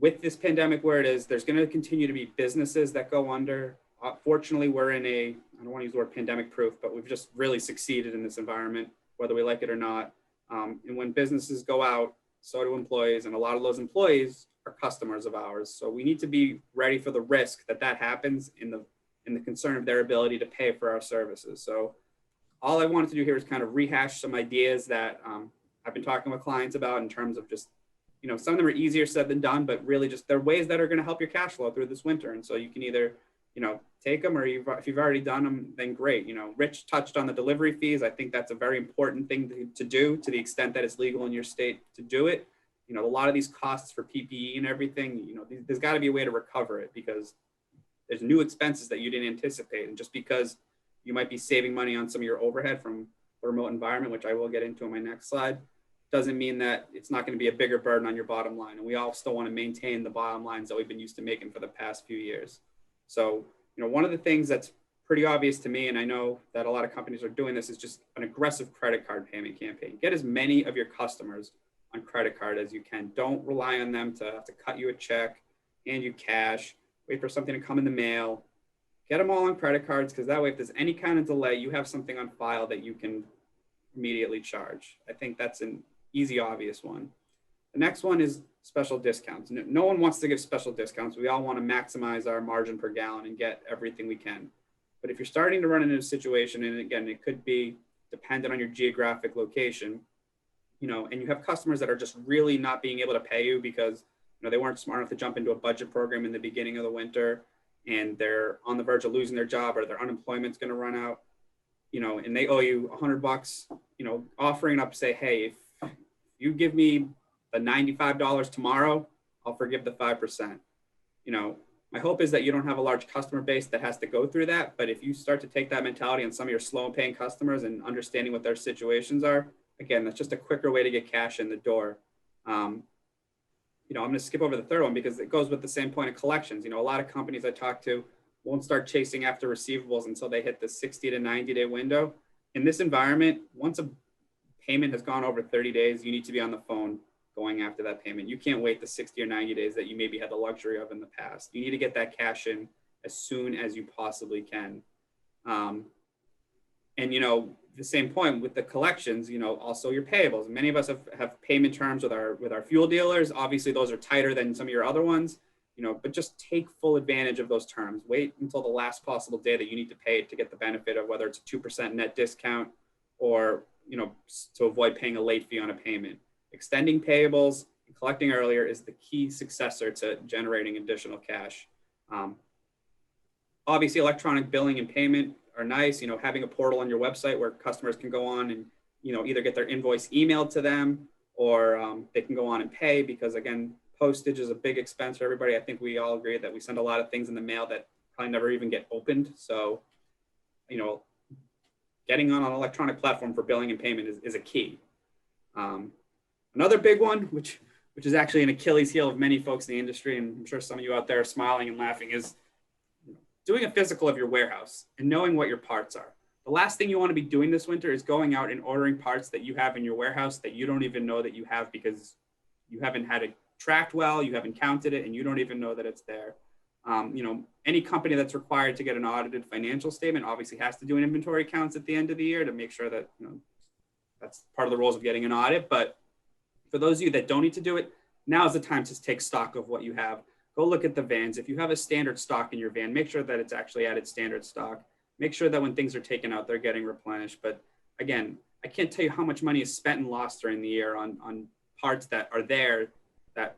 with this pandemic where it is, there's going to continue to be businesses that go under. Fortunately, we're in I don't want to use the word pandemic proof, but we've just really succeeded in this environment, whether we like it or not. And when businesses go out, so do employees, and a lot of those employees are customers of ours. So we need to be ready for the risk that happens in the concern of their ability to pay for our services. So all I wanted to do here is kind of rehash some ideas that I've been talking with clients about in terms of just, some of them are easier said than done, but really just they're ways that are going to help your cash flow through this winter. And so you can either, take them, or if you've already done them, then great. Rich touched on the delivery fees. I think that's a very important thing to do to the extent that it's legal in your state to do it. A lot of these costs for PPE and everything, there's got to be a way to recover it because there's new expenses that you didn't anticipate. And just because you might be saving money on some of your overhead from a remote environment, which I will get into in my next slide, doesn't mean that it's not going to be a bigger burden on your bottom line. And we all still want to maintain the bottom lines that we've been used to making for the past few years. So, one of the things that's pretty obvious to me, and I know that a lot of companies are doing this, is just an aggressive credit card payment campaign. Get as many of your customers on credit card as you can. Don't rely on them to have to cut you a check, hand you cash, wait for something to come in the mail. Get them all on credit cards, because that way, if there's any kind of delay, you have something on file that you can immediately charge. I think that's an easy, obvious one. The next one is special discounts. No one wants to give special discounts. We all want to maximize our margin per gallon and get everything we can. But if you're starting to run into a situation, and again, it could be dependent on your geographic location, and you have customers that are just really not being able to pay you because, they weren't smart enough to jump into a budget program in the beginning of the winter, and they're on the verge of losing their job, or their unemployment's going to run out, and they owe you $100, offering up, say, hey, if you give me the $95 tomorrow, I'll forgive the 5%. My hope is that you don't have a large customer base that has to go through that. But if you start to take that mentality on some of your slow paying customers and understanding what their situations are, again, that's just a quicker way to get cash in the door. I'm going to skip over the third one because it goes with the same point of collections. A lot of companies I talk to won't start chasing after receivables until they hit the 60 to 90 day window. In this environment, once a payment has gone over 30 days, you need to be on the phone going after that payment. You can't wait the 60 or 90 days that you maybe had the luxury of in the past. You need to get that cash in as soon as you possibly can. And the same point with the collections, also your payables. Many of us have payment terms with our fuel dealers. Obviously, those are tighter than some of your other ones, but just take full advantage of those terms. Wait until the last possible day that you need to pay to get the benefit of whether it's a 2% net discount or, to avoid paying a late fee on a payment. Extending payables and collecting earlier is the key successor to generating additional cash. Obviously, electronic billing and payment are nice. Having a portal on your website where customers can go on and, either get their invoice emailed to them or they can go on and pay, because again, postage is a big expense for everybody. I think we all agree that we send a lot of things in the mail that probably never even get opened. So, getting on an electronic platform for billing and payment is a key. Another big one, which is actually an Achilles heel of many folks in the industry, and I'm sure some of you out there are smiling and laughing, is doing a physical of your warehouse and knowing what your parts are. The last thing you want to be doing this winter is going out and ordering parts that you have in your warehouse that you don't even know that you have because you haven't had it tracked well, you haven't counted it, and you don't even know that it's there. Any company that's required to get an audited financial statement obviously has to do an inventory counts at the end of the year to make sure that, that's part of the rules of getting an audit. But for those of you that don't need to do it, now is the time to take stock of what you have. Go look at the vans. If you have a standard stock in your van, make sure that it's actually at its standard stock. Make sure that when things are taken out, they're getting replenished. But again, I can't tell you how much money is spent and lost during the year on parts that are there, that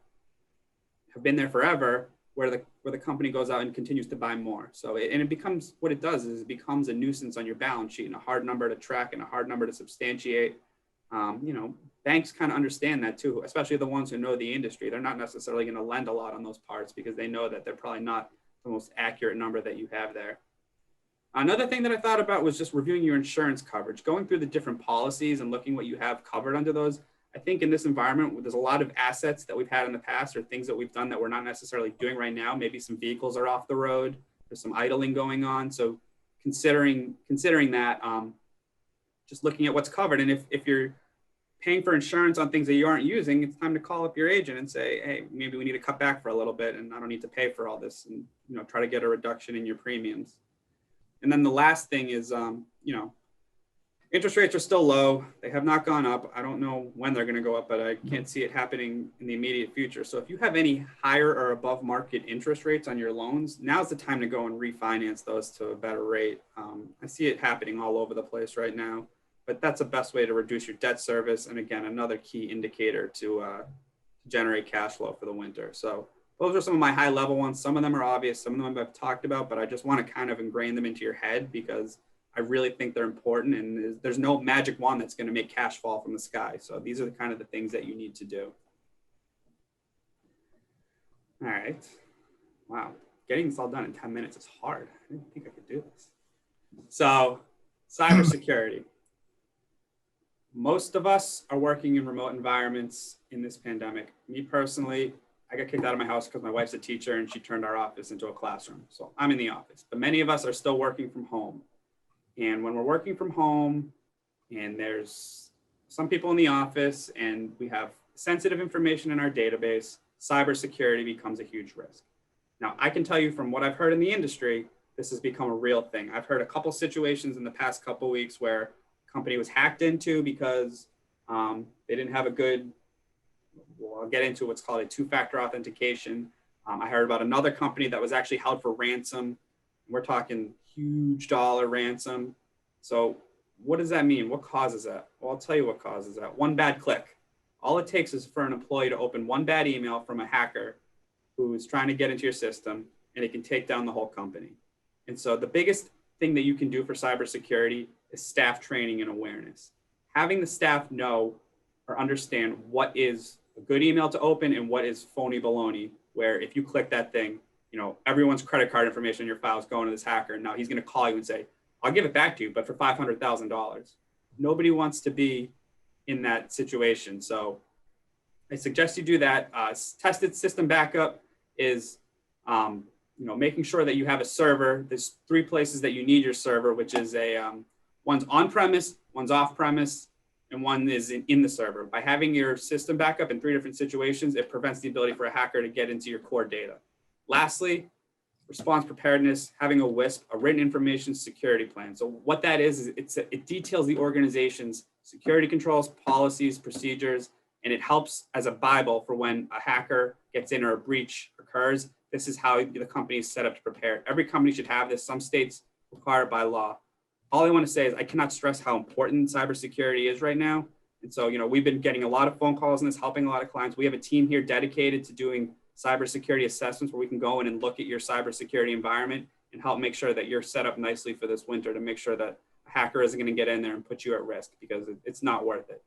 have been there forever, where the company goes out and continues to buy more. So it becomes, what it does is it becomes a nuisance on your balance sheet and a hard number to track and a hard number to substantiate. Banks kind of understand that too, especially the ones who know the industry. They're not necessarily going to lend a lot on those parts because they know that they're probably not the most accurate number that you have there. Another thing that I thought about was just reviewing your insurance coverage, going through the different policies and looking what you have covered under those. I think in this environment, there's a lot of assets that we've had in the past or things that we've done that we're not necessarily doing right now. Maybe some vehicles are off the road. There's some idling going on. So considering that, just looking at what's covered. And if you're paying for insurance on things that you aren't using, it's time to call up your agent and say, hey, maybe we need to cut back for a little bit and I don't need to pay for all this, and try to get a reduction in your premiums. And then the last thing is, interest rates are still low. They have not gone up. I don't know when they're going to go up, but I can't see it happening in the immediate future. So if you have any higher or above market interest rates on your loans, now's the time to go and refinance those to a better rate. I see it happening all over the place right now, but that's the best way to reduce your debt service. And again, another key indicator to generate cash flow for the winter. So those are some of my high level ones. Some of them are obvious. Some of them I've talked about, but I just want to kind of ingrain them into your head because I really think they're important, and there's no magic wand that's going to make cash fall from the sky. So these are the kind of the things that you need to do. All right. Wow. Getting this all done in 10 minutes is hard. I didn't think I could do this. So cybersecurity. Most of us are working in remote environments in this pandemic. Me personally, I got kicked out of my house because my wife's a teacher and she turned our office into a classroom. So I'm in the office, but many of us are still working from home. And when we're working from home and there's some people in the office and we have sensitive information in our database, cybersecurity becomes a huge risk. Now, I can tell you from what I've heard in the industry, this has become a real thing. I've heard a couple situations in the past couple of weeks where a company was hacked into because they didn't have a good, well, I'll get into what's called a two-factor authentication. I heard about another company that was actually held for ransom. We're talking huge dollar ransom. So what does that mean? What causes that? Well, I'll tell you what causes that. One bad click. All it takes is for an employee to open one bad email from a hacker who's trying to get into your system, and it can take down the whole company. And so the biggest thing that you can do for cybersecurity is staff training and awareness. Having the staff know or understand what is a good email to open and what is phony baloney, where if you click that thing, everyone's credit card information in your file is going to this hacker. And now he's going to call you and say, I'll give it back to you, but for $500,000. Nobody wants to be in that situation. So I suggest you do that. Tested system backup is, making sure that you have a server. There's 3 places that you need your server, which is one's on-premise, one's off-premise, and one is in the server. By having your system backup in 3 different situations, it prevents the ability for a hacker to get into your core data. Lastly, response preparedness, having a WISP, a written information security plan. So what that is it details the organization's security controls, policies, procedures, and it helps as a Bible for when a hacker gets in or a breach occurs. This is how the company is set up to prepare. Every company should have this. Some states require it by law. All I want to say is I cannot stress how important cybersecurity is right now. And so, we've been getting a lot of phone calls on this, helping a lot of clients. We have a team here dedicated to doing cybersecurity assessments where we can go in and look at your cybersecurity environment and help make sure that you're set up nicely for this winter to make sure that a hacker isn't going to get in there and put you at risk, because it's not worth it.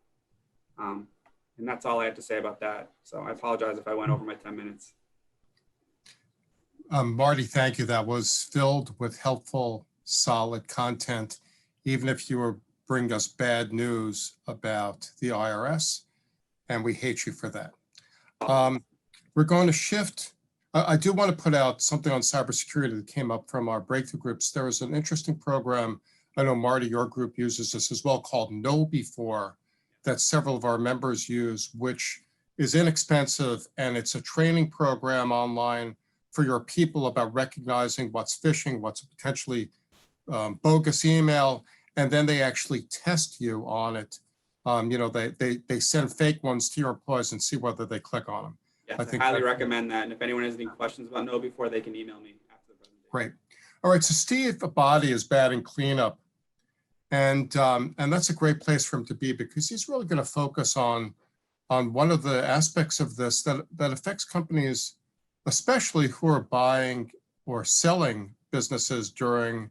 And that's all I have to say about that. So I apologize if I went over my 10 minutes. Marty, thank you. That was filled with helpful, solid content, even if you were bringing us bad news about the IRS, and we hate you for that. We're going to shift. I do want to put out something on cybersecurity that came up from our breakthrough groups. There was an interesting program, I know Marty, your group uses this as well, called Know Before, that several of our members use, which is inexpensive, and it's a training program online for your people about recognizing what's phishing, what's potentially bogus email, and then they actually test you on it. They send fake ones to your employees and see whether they click on them. Yes, I highly recommend that. And if anyone has any questions about Know Before, they can email me after the presentation. Great. All right, so Steve Abadi is batting cleanup. And that's a great place for him to be, because he's really going to focus on one of the aspects of this that affects companies, especially who are buying or selling businesses during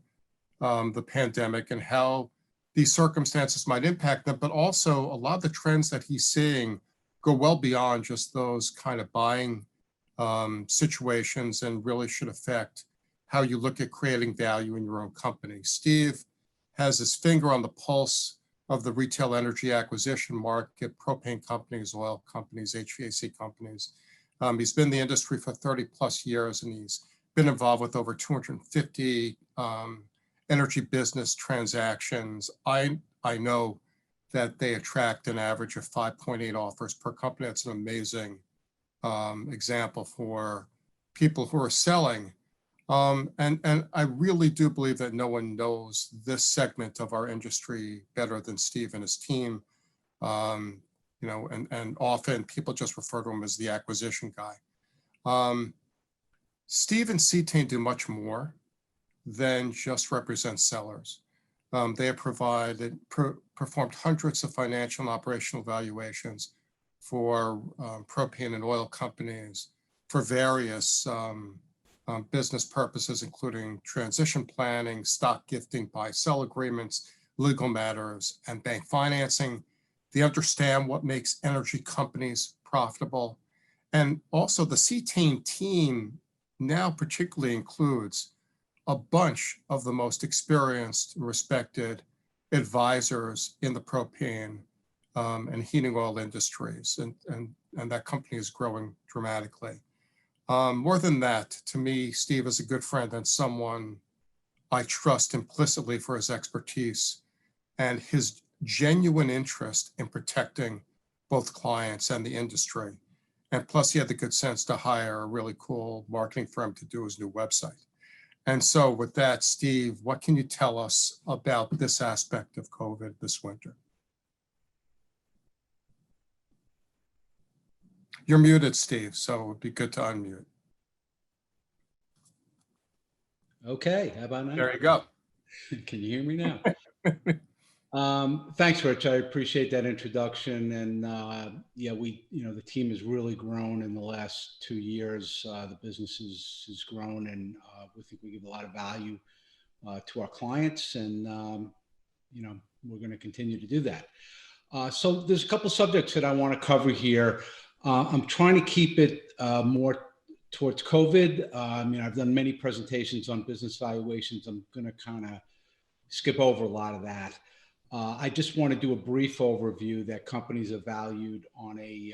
the pandemic, and how these circumstances might impact them. But also a lot of the trends that he's seeing go well beyond just those kind of buying situations, and really should affect how you look at creating value in your own company. Steve has his finger on the pulse of the retail energy acquisition market, propane companies, oil companies, HVAC companies. He's been in the industry for 30 plus years, and he's been involved with over 250 energy business transactions. I know that they attract an average of 5.8 offers per company. That's an amazing example for people who are selling. And I really do believe that no one knows this segment of our industry better than Steve and his team. And often people just refer to him as the acquisition guy. Steve and Cetane do much more than just represent sellers. They have performed hundreds of financial and operational evaluations for propane and oil companies for various business purposes, including transition planning, stock gifting, buy-sell agreements, legal matters, and bank financing. They understand what makes energy companies profitable. And also the Cetane team now particularly includes a bunch of the most experienced and respected advisors in the propane and heating oil industries. And that company is growing dramatically. More than that, to me, Steve is a good friend and someone I trust implicitly for his expertise and his genuine interest in protecting both clients and the industry. And plus, he had the good sense to hire a really cool marketing firm to do his new website. And so with that, Steve, what can you tell us about this aspect of COVID this winter? You're muted, Steve, so it would be good to unmute. Okay, how about now? There you go. Can you hear me now? Thanks, Rich. I appreciate that introduction. And yeah, the team has really grown in the last 2 years. The business has grown, and we think we give a lot of value to our clients, and we're going to continue to do that. So there's a couple subjects that I want to cover here. I'm trying to keep it more towards COVID. I've done many presentations on business valuations. I'm going to kind of skip over a lot of that. I just want to do a brief overview that companies are valued on a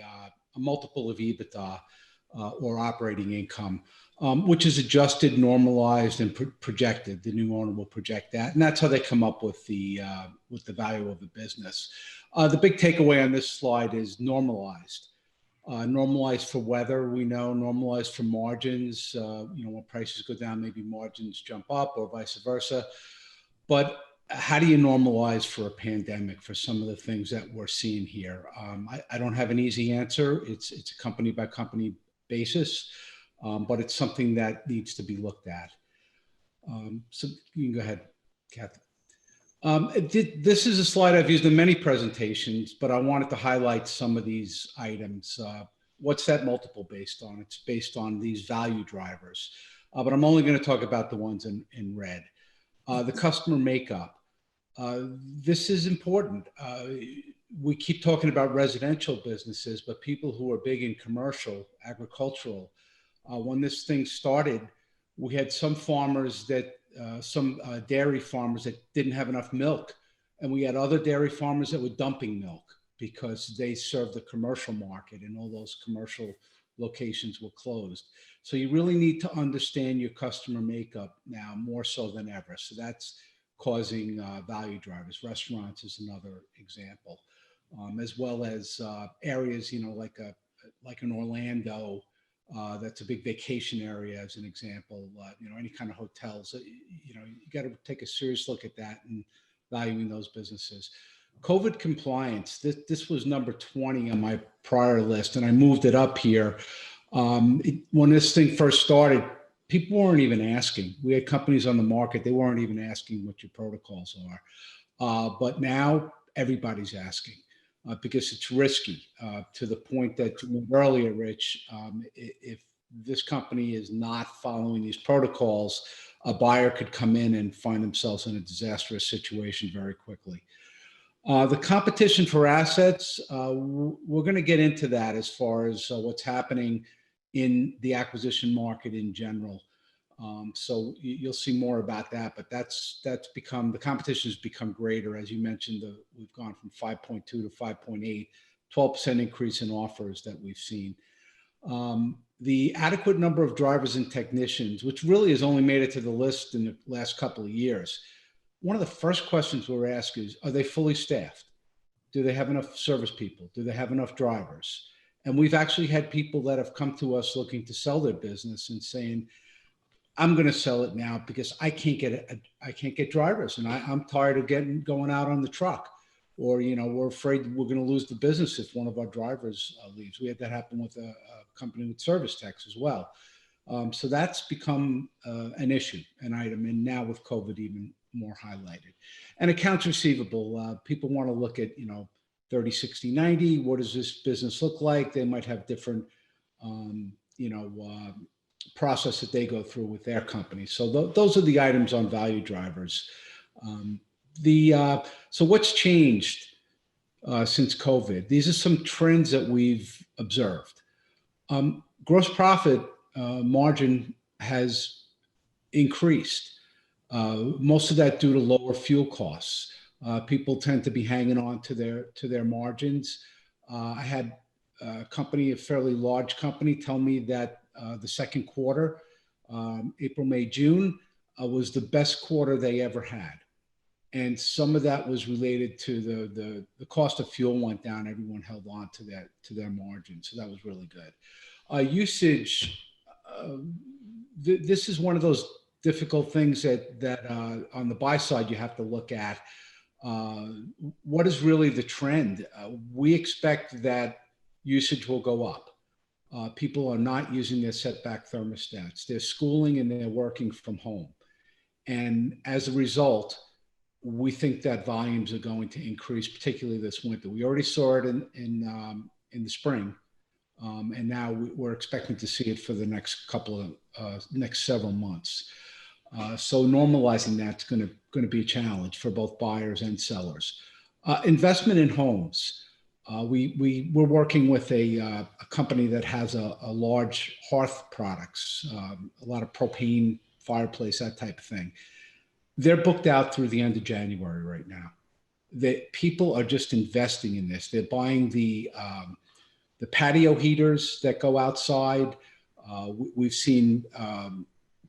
multiple of EBITDA or operating income, which is adjusted, normalized, and projected. The new owner will project that, and that's how they come up with the value of the business. The big takeaway on this slide is normalized. Normalized for weather, we know, normalized for margins. When prices go down, maybe margins jump up or vice versa. But how do you normalize for a pandemic for some of the things that we're seeing here? I don't have an easy answer. It's a company by company basis, but it's something that needs to be looked at. So you can go ahead, Kathy. This is a slide I've used in many presentations, but I wanted to highlight some of these items. What's that multiple based on? It's based on these value drivers, but I'm only going to talk about the ones in red. The customer makeup. This is important. We keep talking about residential businesses, but people who are big in commercial, agricultural, when this thing started, we had some farmers that some dairy farmers that didn't have enough milk. And we had other dairy farmers that were dumping milk because they served the commercial market and all those commercial locations were closed. So you really need to understand your customer makeup now more so than ever. So that's causing value drivers. Restaurants is another example, as well as areas, like an Orlando, that's a big vacation area as an example, any kind of hotels, you got to take a serious look at that and valuing those businesses. COVID compliance, this was number 20 on my prior list, and I moved it up here. When this thing first started, people weren't even asking. We had companies on the market, they weren't even asking what your protocols are. But now everybody's asking. Because it's risky, to the point that you mentioned earlier, Rich. If this company is not following these protocols, a buyer could come in and find themselves in a disastrous situation very quickly. The competition for assets, we're going to get into that as far as what's happening in the acquisition market in general. So you'll see more about that, but the competition has become greater. As you mentioned, we've gone from 5.2 to 5.8, 12% increase in offers that we've seen. The adequate number of drivers and technicians, which really has only made it to the list in the last couple of years. One of the first questions we're asked is, are they fully staffed? Do they have enough service people? Do they have enough drivers? And we've actually had people that have come to us looking to sell their business and saying, I'm going to sell it now because I can't get drivers, and I'm tired of going out on the truck, or we're afraid we're going to lose the business if one of our drivers leaves. We had that happen with a company with service techs as well. So that's become an issue, an item, and now with COVID even more highlighted. And accounts receivable, people want to look at 30, 60, 90. What does this business look like? They might have different process that they go through with their company. So those are the items on value drivers. So what's changed since COVID? These are some trends that we've observed. Gross profit margin has increased. Most of that due to lower fuel costs. People tend to be hanging on to their margins. I had a fairly large company, tell me that the second quarter, April, May, June, was the best quarter they ever had. And some of that was related to the cost of fuel went down. Everyone held on to their margin. So that was really good. Usage, this is one of those difficult things that on the buy side you have to look at. What is really the trend? We expect that usage will go up. People are not using their setback thermostats. They're schooling and they're working from home. And as a result, we think that volumes are going to increase, particularly this winter. We already saw it in the spring. And now we're expecting to see it for the next several months. So normalizing that's going to be a challenge for both buyers and sellers. Investment in homes. We're working with a company that has a large hearth products, a lot of propane, fireplace, that type of thing. They're booked out through the end of January right now. People are just investing in this. They're buying the patio heaters that go outside. We've seen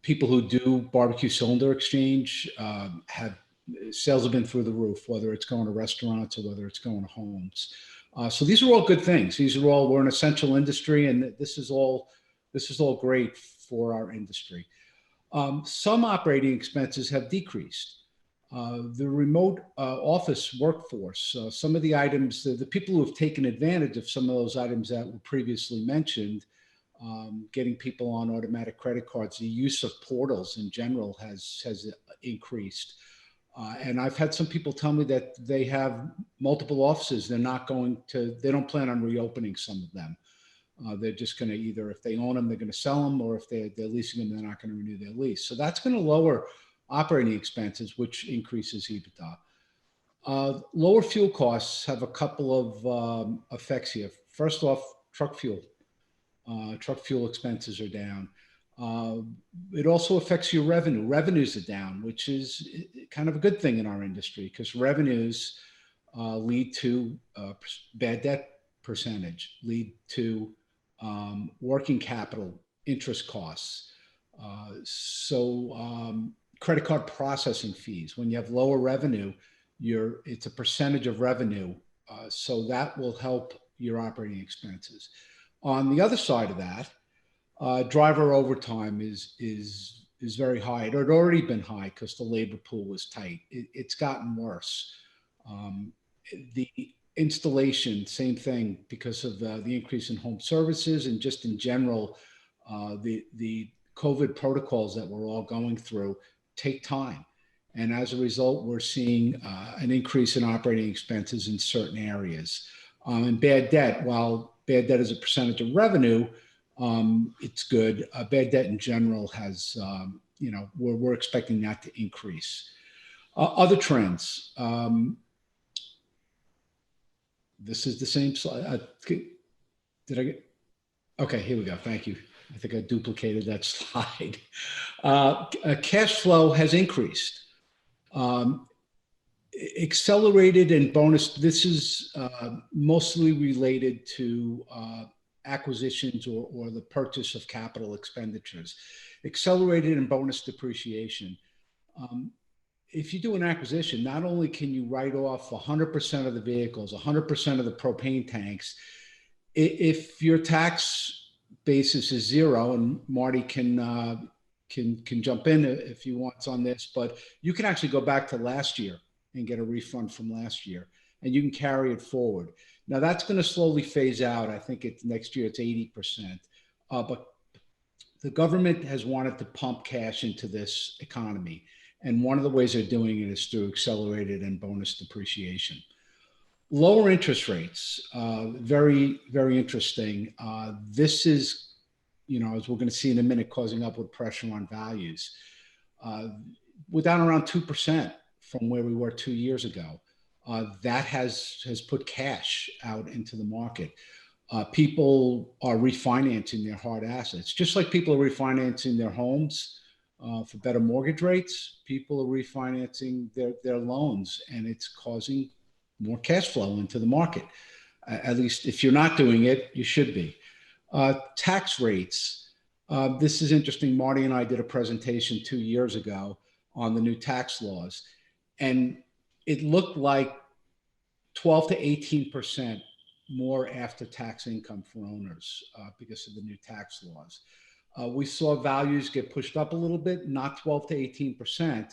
people who do barbecue cylinder exchange have sales have been through the roof, whether it's going to restaurants or whether it's going to homes. So these are all good things. We're an essential industry, and this is all great for our industry. Some operating expenses have decreased. The remote office workforce, some of the items, the people who have taken advantage of some of those items that were previously mentioned, getting people on automatic credit cards, the use of portals in general has increased. And I've had some people tell me that they have multiple offices. They don't plan on reopening some of them. They're just going to either, if they own them, they're going to sell them, or if they're leasing them, they're not going to renew their lease. So that's going to lower operating expenses, which increases EBITDA. Lower fuel costs have a couple of effects here. First off, truck fuel. Truck fuel expenses are down. It also affects your revenue. Revenues are down, which is kind of a good thing in our industry, because revenues lead to bad debt percentage, lead to working capital interest costs. Credit card processing fees. When you have lower revenue, it's a percentage of revenue. So that will help your operating expenses. On the other side of that, driver overtime is very high. It had already been high because the labor pool was tight. It's gotten worse. The installation, same thing, because of the increase in home services and just in general, the COVID protocols that we're all going through take time. And as a result, we're seeing an increase in operating expenses in certain areas. And bad debt, while bad debt is a percentage of revenue, it's good. Bad debt in general has, we're expecting that to increase. Other trends. This is the same slide. Did I get? Okay, here we go. Thank you. I think I duplicated that slide. Cash flow has increased. Accelerated and bonus. This is mostly related to acquisitions or the purchase of capital expenditures. Accelerated and bonus depreciation. If you do an acquisition, not only can you write off 100% of the vehicles, 100% of the propane tanks, if your tax basis is zero, and Marty can jump in if he wants on this, but you can actually go back to last year and get a refund from last year, and you can carry it forward. Now that's going to slowly phase out. I think next year it's 80%, but the government has wanted to pump cash into this economy. And one of the ways they're doing it is through accelerated and bonus depreciation. Lower interest rates, very, very interesting. This is, as we're going to see in a minute, causing upward pressure on values. We're down around 2% from where we were 2 years ago. That has put cash out into the market. People are refinancing their hard assets, just like people are refinancing their homes for better mortgage rates. People are refinancing their loans, and it's causing more cash flow into the market. At least if you're not doing it, you should be. Tax rates. This is interesting. Marty and I did a presentation 2 years ago on the new tax laws, and it looked like 12 to 18% more after-tax income for owners because of the new tax laws. We saw values get pushed up a little bit, not 12 to 18%,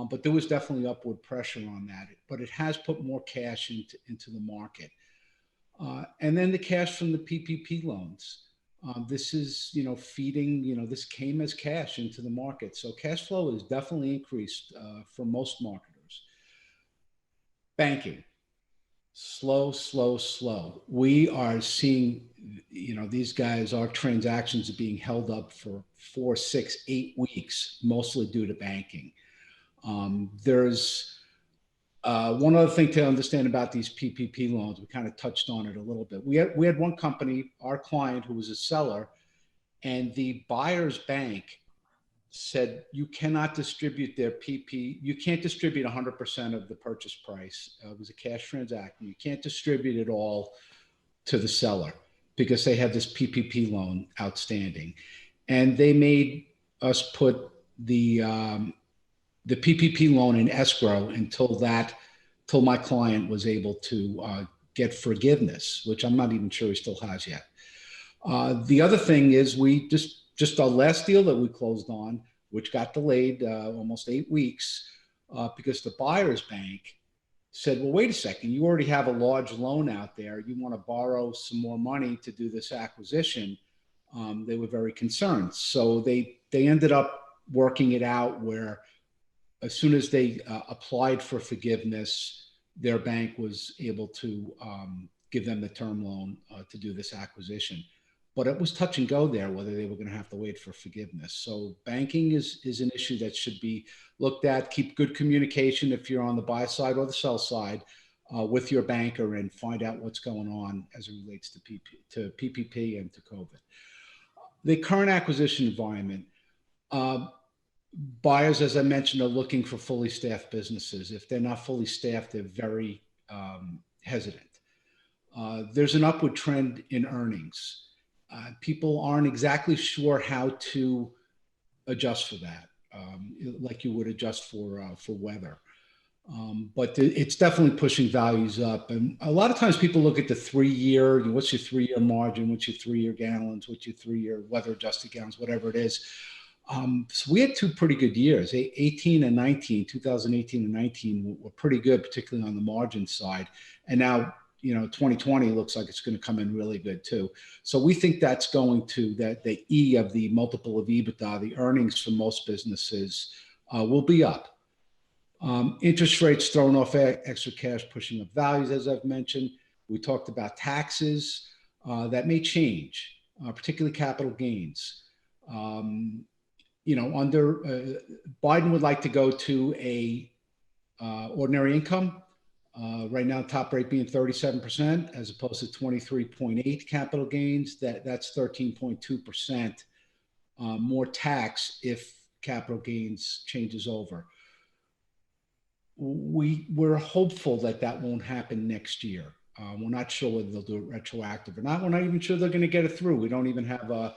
but there was definitely upward pressure on that. But it has put more cash into the market. And then the cash from the PPP loans. This is, feeding, this came as cash into the market. So cash flow has definitely increased for most marketers. Banking. Slow. We are seeing, these guys, our transactions are being held up for 4, 6, 8 weeks, mostly due to banking. There's one other thing to understand about these PPP loans. We kind of touched on it a little bit. We had one company, our client, who was a seller, and the buyer's bank said you cannot distribute their you can't distribute 100% of the purchase price. It was a cash transaction. You can't distribute it all to the seller because they have this PPP loan outstanding. And they made us put the the PPP loan in escrow till my client was able to get forgiveness, which I'm not even sure he still has yet. The other thing is we just our last deal that we closed on, which got delayed almost 8 weeks because the buyer's bank said, well, wait a second, you already have a large loan out there. You want to borrow some more money to do this acquisition. They were very concerned. So they ended up working it out where as soon as they applied for forgiveness, their bank was able to give them the term loan to do this acquisition. But it was touch and go there, whether they were going to have to wait for forgiveness. So banking is an issue that should be looked at. Keep good communication if you're on the buy side or the sell side with your banker and find out what's going on as it relates to PPP and to COVID. The current acquisition environment, buyers, as I mentioned, are looking for fully staffed businesses. If they're not fully staffed, they're very hesitant. There's an upward trend in earnings. People aren't exactly sure how to adjust for that, like you would adjust for weather. But it's definitely pushing values up. And a lot of times people look at the 3-year, what's your 3-year margin, what's your 3-year gallons, what's your 3-year weather adjusted gallons, whatever it is. So we had 2 pretty good years, 2018 and 19 were pretty good, particularly on the margin side. And now, 2020 looks like it's going to come in really good too. So we think that's going to, that the E of the multiple of EBITDA, the earnings for most businesses will be up. Interest rates throwing off extra cash, pushing up values, as I've mentioned. We talked about taxes that may change, particularly capital gains. Biden would like to go to a ordinary income. Right now, top rate being 37%, as opposed to 23.8 capital gains. That's 13.2% more tax if capital gains changes over. We're hopeful that won't happen next year. We're not sure whether they'll do it retroactive or not. We're not even sure they're going to get it through. We don't even have the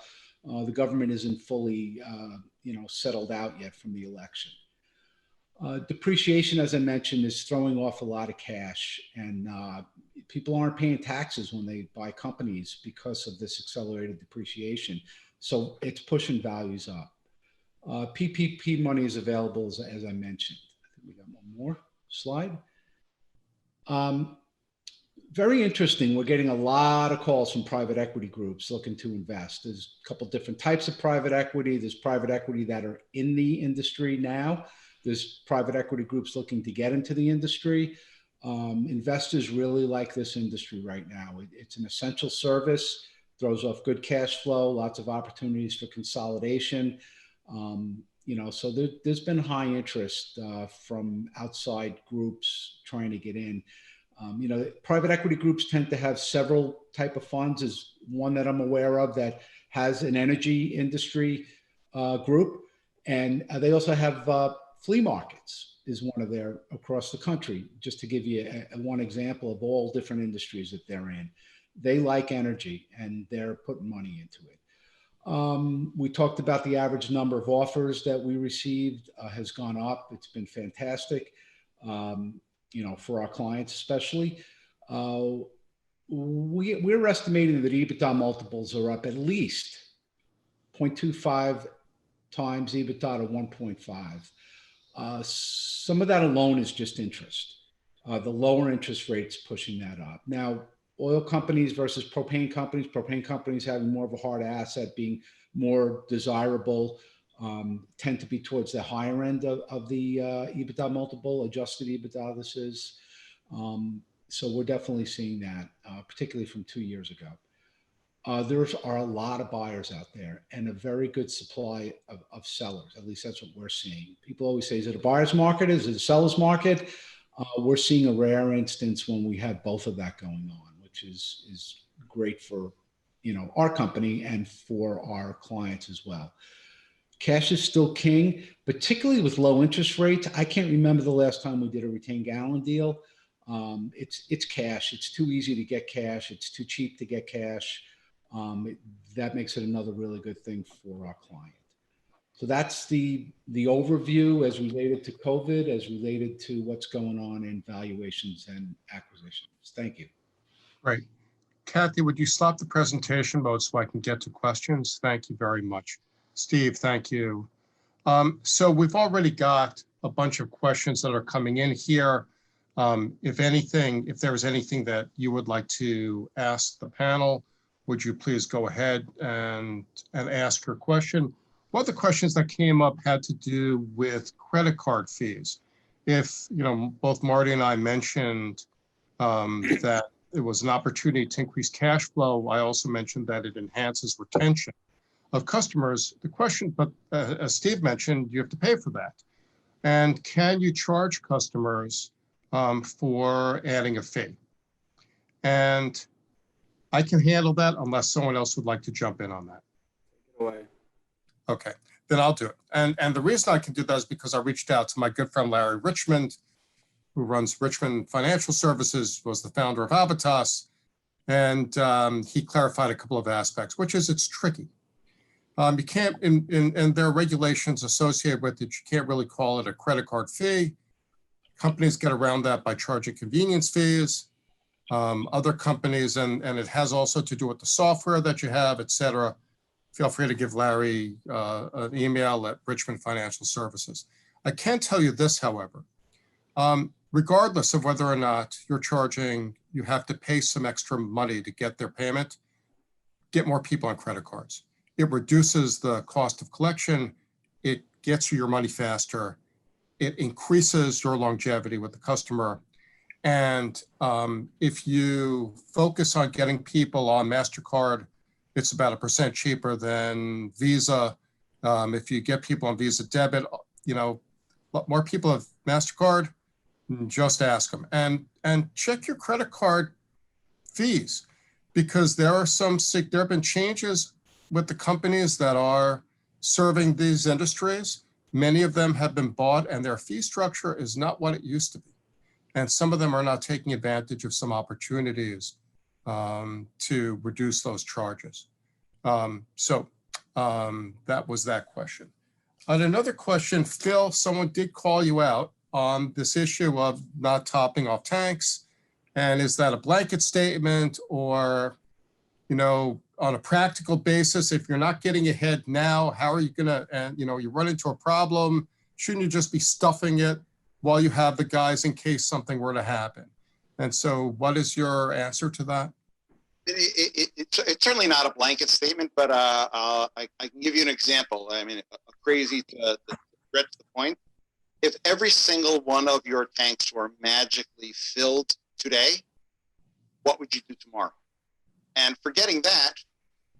government isn't fully settled out yet from the election. Depreciation, as I mentioned, is throwing off a lot of cash, and people aren't paying taxes when they buy companies because of this accelerated depreciation. So it's pushing values up. PPP money is available, as I mentioned. I think we got one more slide. Very interesting. We're getting a lot of calls from private equity groups looking to invest. There's a couple different types of private equity. There's private equity that are in the industry now. There's private equity groups looking to get into the industry. Investors really like this industry right now. It's an essential service, throws off good cash flow, lots of opportunities for consolidation. So there's been high interest from outside groups trying to get in. Private equity groups tend to have several type of funds. Is one that I'm aware of that has an energy industry group, and they also have flea markets is one of their across the country. Just to give you one example of all different industries that they're in, they like energy and they're putting money into it. We talked about the average number of offers that we received has gone up. It's been fantastic. For our clients especially. We're estimating that EBITDA multiples are up at least 0.25 times EBITDA to 1.5. Some of that alone is just interest. The lower interest rates pushing that up. Now, oil companies versus propane companies having more of a hard asset, being more desirable, tend to be towards the higher end of the EBITDA multiple, adjusted EBITDA this is. So we're definitely seeing that, particularly from 2 years ago. There are a lot of buyers out there and a very good supply of sellers. At least that's what we're seeing. People always say, is it a buyer's market? Is it a seller's market? We're seeing a rare instance when we have both of that going on, which is great for our company and for our clients as well. Cash is still king, particularly with low interest rates. I can't remember the last time we did a retained gallon deal. It's cash. It's too easy to get cash. It's too cheap to get cash. That makes it another really good thing for our client. So that's the overview as related to COVID, as related to what's going on in valuations and acquisitions. Thank you. Great. Kathy, would you stop the presentation mode so I can get to questions? Thank you very much. Steve, thank you. So we've already got a bunch of questions that are coming in here. If there is anything that you would like to ask the panel, would you please go ahead and ask your question? One of the questions that came up had to do with credit card fees. If, both Marty and I mentioned that it was an opportunity to increase cash flow, I also mentioned that it enhances retention of customers. The question, but as Steve mentioned, you have to pay for that. And can you charge customers for adding a fee? And I can handle that unless someone else would like to jump in on that. Okay, then I'll do it. And the reason I can do that is because I reached out to my good friend Larry Richmond, who runs Richmond Financial Services, was the founder of Habitas, and he clarified a couple of aspects, which is it's tricky. You can't, and there are regulations associated with it. You can't really call it a credit card fee. Companies get around that by charging convenience fees. Other companies, and it has also to do with the software that you have, et cetera. Feel free to give Larry an email at Richmond Financial Services. I can tell you this, however, regardless of whether or not you're charging, you have to pay some extra money to get their payment, get more people on credit cards. It reduces the cost of collection. It gets you your money faster. It increases your longevity with the customer. And if you focus on getting people on MasterCard, it's about 1% cheaper than Visa. If you get people on Visa debit, more people have MasterCard, just ask them. And check your credit card fees, because there have been changes with the companies that are serving these industries. Many of them have been bought and their fee structure is not what it used to be. And some of them are not taking advantage of some opportunities to reduce those charges. So that was that question. On another question, Phil, someone did call you out on this issue of not topping off tanks. And is that a blanket statement, or, on a practical basis, if you're not getting ahead now, how are you gonna, and you run into a problem, shouldn't you just be stuffing it while you have the guys in case something were to happen? And so what is your answer to that? It's certainly not a blanket statement, but I can give you an example. I mean, crazy to stretch the point. If every single one of your tanks were magically filled today, what would you do tomorrow? And forgetting that,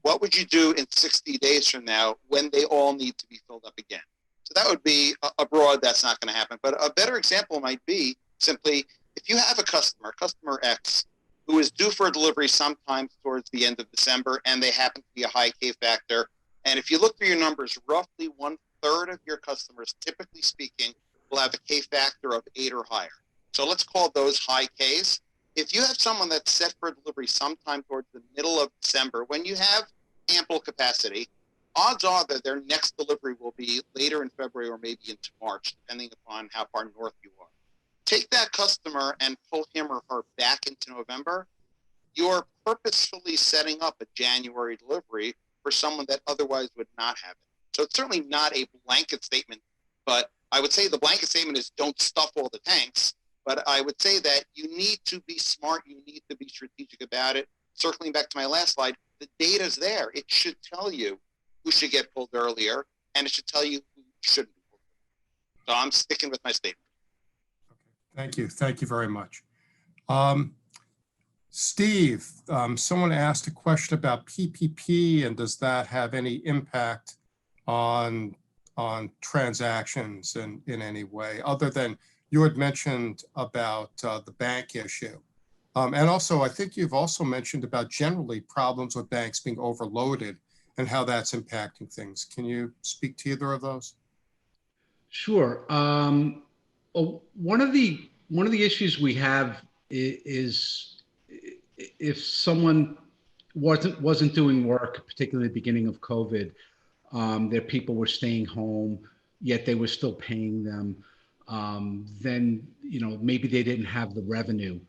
what would you do in 60 days from now when they all need to be filled up again? So that would be abroad, that's not going to happen. But a better example might be simply, if you have a customer X, who is due for a delivery sometime towards the end of December, and they happen to be a high K factor, and if you look through your numbers, roughly 1/3 of your customers, typically speaking, will have a K factor of 8 or higher. So let's call those high Ks. If you have someone that's set for delivery sometime towards the middle of December, when you have ample capacity, odds are that their next delivery will be later in February or maybe into March, depending upon how far north you are. Take that customer and pull him or her back into November. You're purposefully setting up a January delivery for someone that otherwise would not have it. So it's certainly not a blanket statement, but I would say the blanket statement is don't stuff all the tanks. But I would say that you need to be smart. You need to be strategic about it. Circling back to my last slide, the data's there. It should tell you who should get pulled earlier, and it should tell you who shouldn't be pulled earlier. So I'm sticking with my statement. Okay. Thank you. Thank you very much. Steve, someone asked a question about PPP, and does that have any impact on transactions in any way, other than you had mentioned about the bank issue. And also, I think you've also mentioned about generally problems with banks being overloaded and how that's impacting things. Can you speak to either of those? Sure. One of the issues we have is if someone wasn't doing work, particularly at the beginning of COVID, their people were staying home, yet they were still paying them. Then, maybe they didn't have the revenue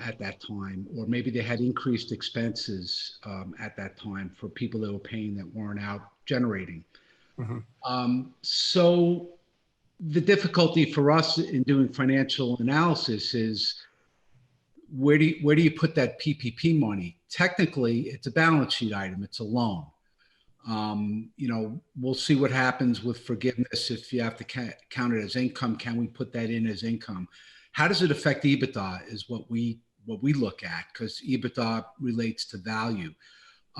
at that time, or maybe they had increased expenses at that time for people that were paying that weren't out generating. So the difficulty for us in doing financial analysis is where do you put that PPP money? Technically, it's a balance sheet item. It's a loan. We'll see what happens with forgiveness. If you have to count it as income, can we put that in as income? How does it affect EBITDA is what we look at, because EBITDA relates to value.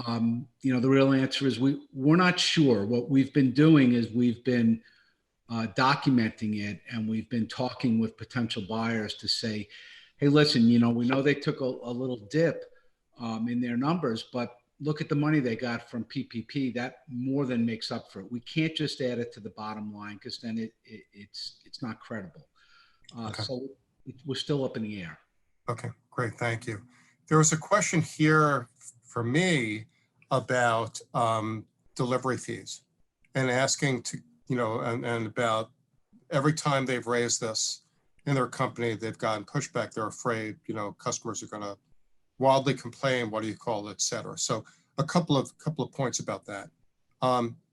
The real answer is we're not sure. What we've been doing is we've been documenting it, and we've been talking with potential buyers to say, hey, listen, we know they took a little dip in their numbers, but look at the money they got from PPP. That more than makes up for it. We can't just add it to the bottom line, because then it's not credible. Okay. So we're still up in the air. Okay, great, thank you. There was a question here for me about delivery fees, and asking to, and about every time they've raised this in their company, they've gotten pushback. They're afraid, customers are going to wildly complain, what do you call it, et cetera. So a couple of points about that.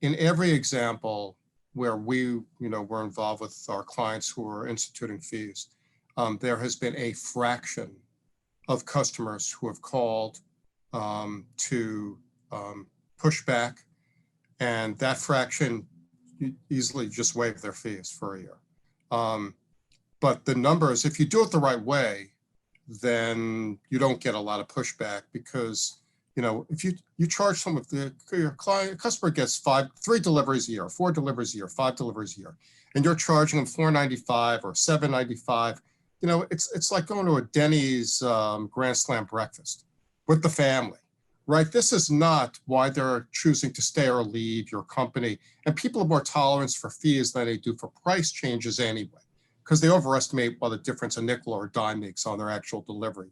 In every example where we, were involved with our clients who are instituting fees, there has been a fraction of customers who have called to push back, and that fraction easily just waive their fees for a year. But the numbers, if you do it the right way, then you don't get a lot of pushback, because if you charge someone, your customer gets 3 deliveries a year, 4 deliveries a year, 5 deliveries a year, and you're charging them $4.95 or $7.95. It's like going to a Denny's Grand Slam breakfast with the family, right? This is not why they're choosing to stay or leave your company. And people have more tolerance for fees than they do for price changes anyway, because they overestimate what the difference a nickel or a dime makes on their actual delivery.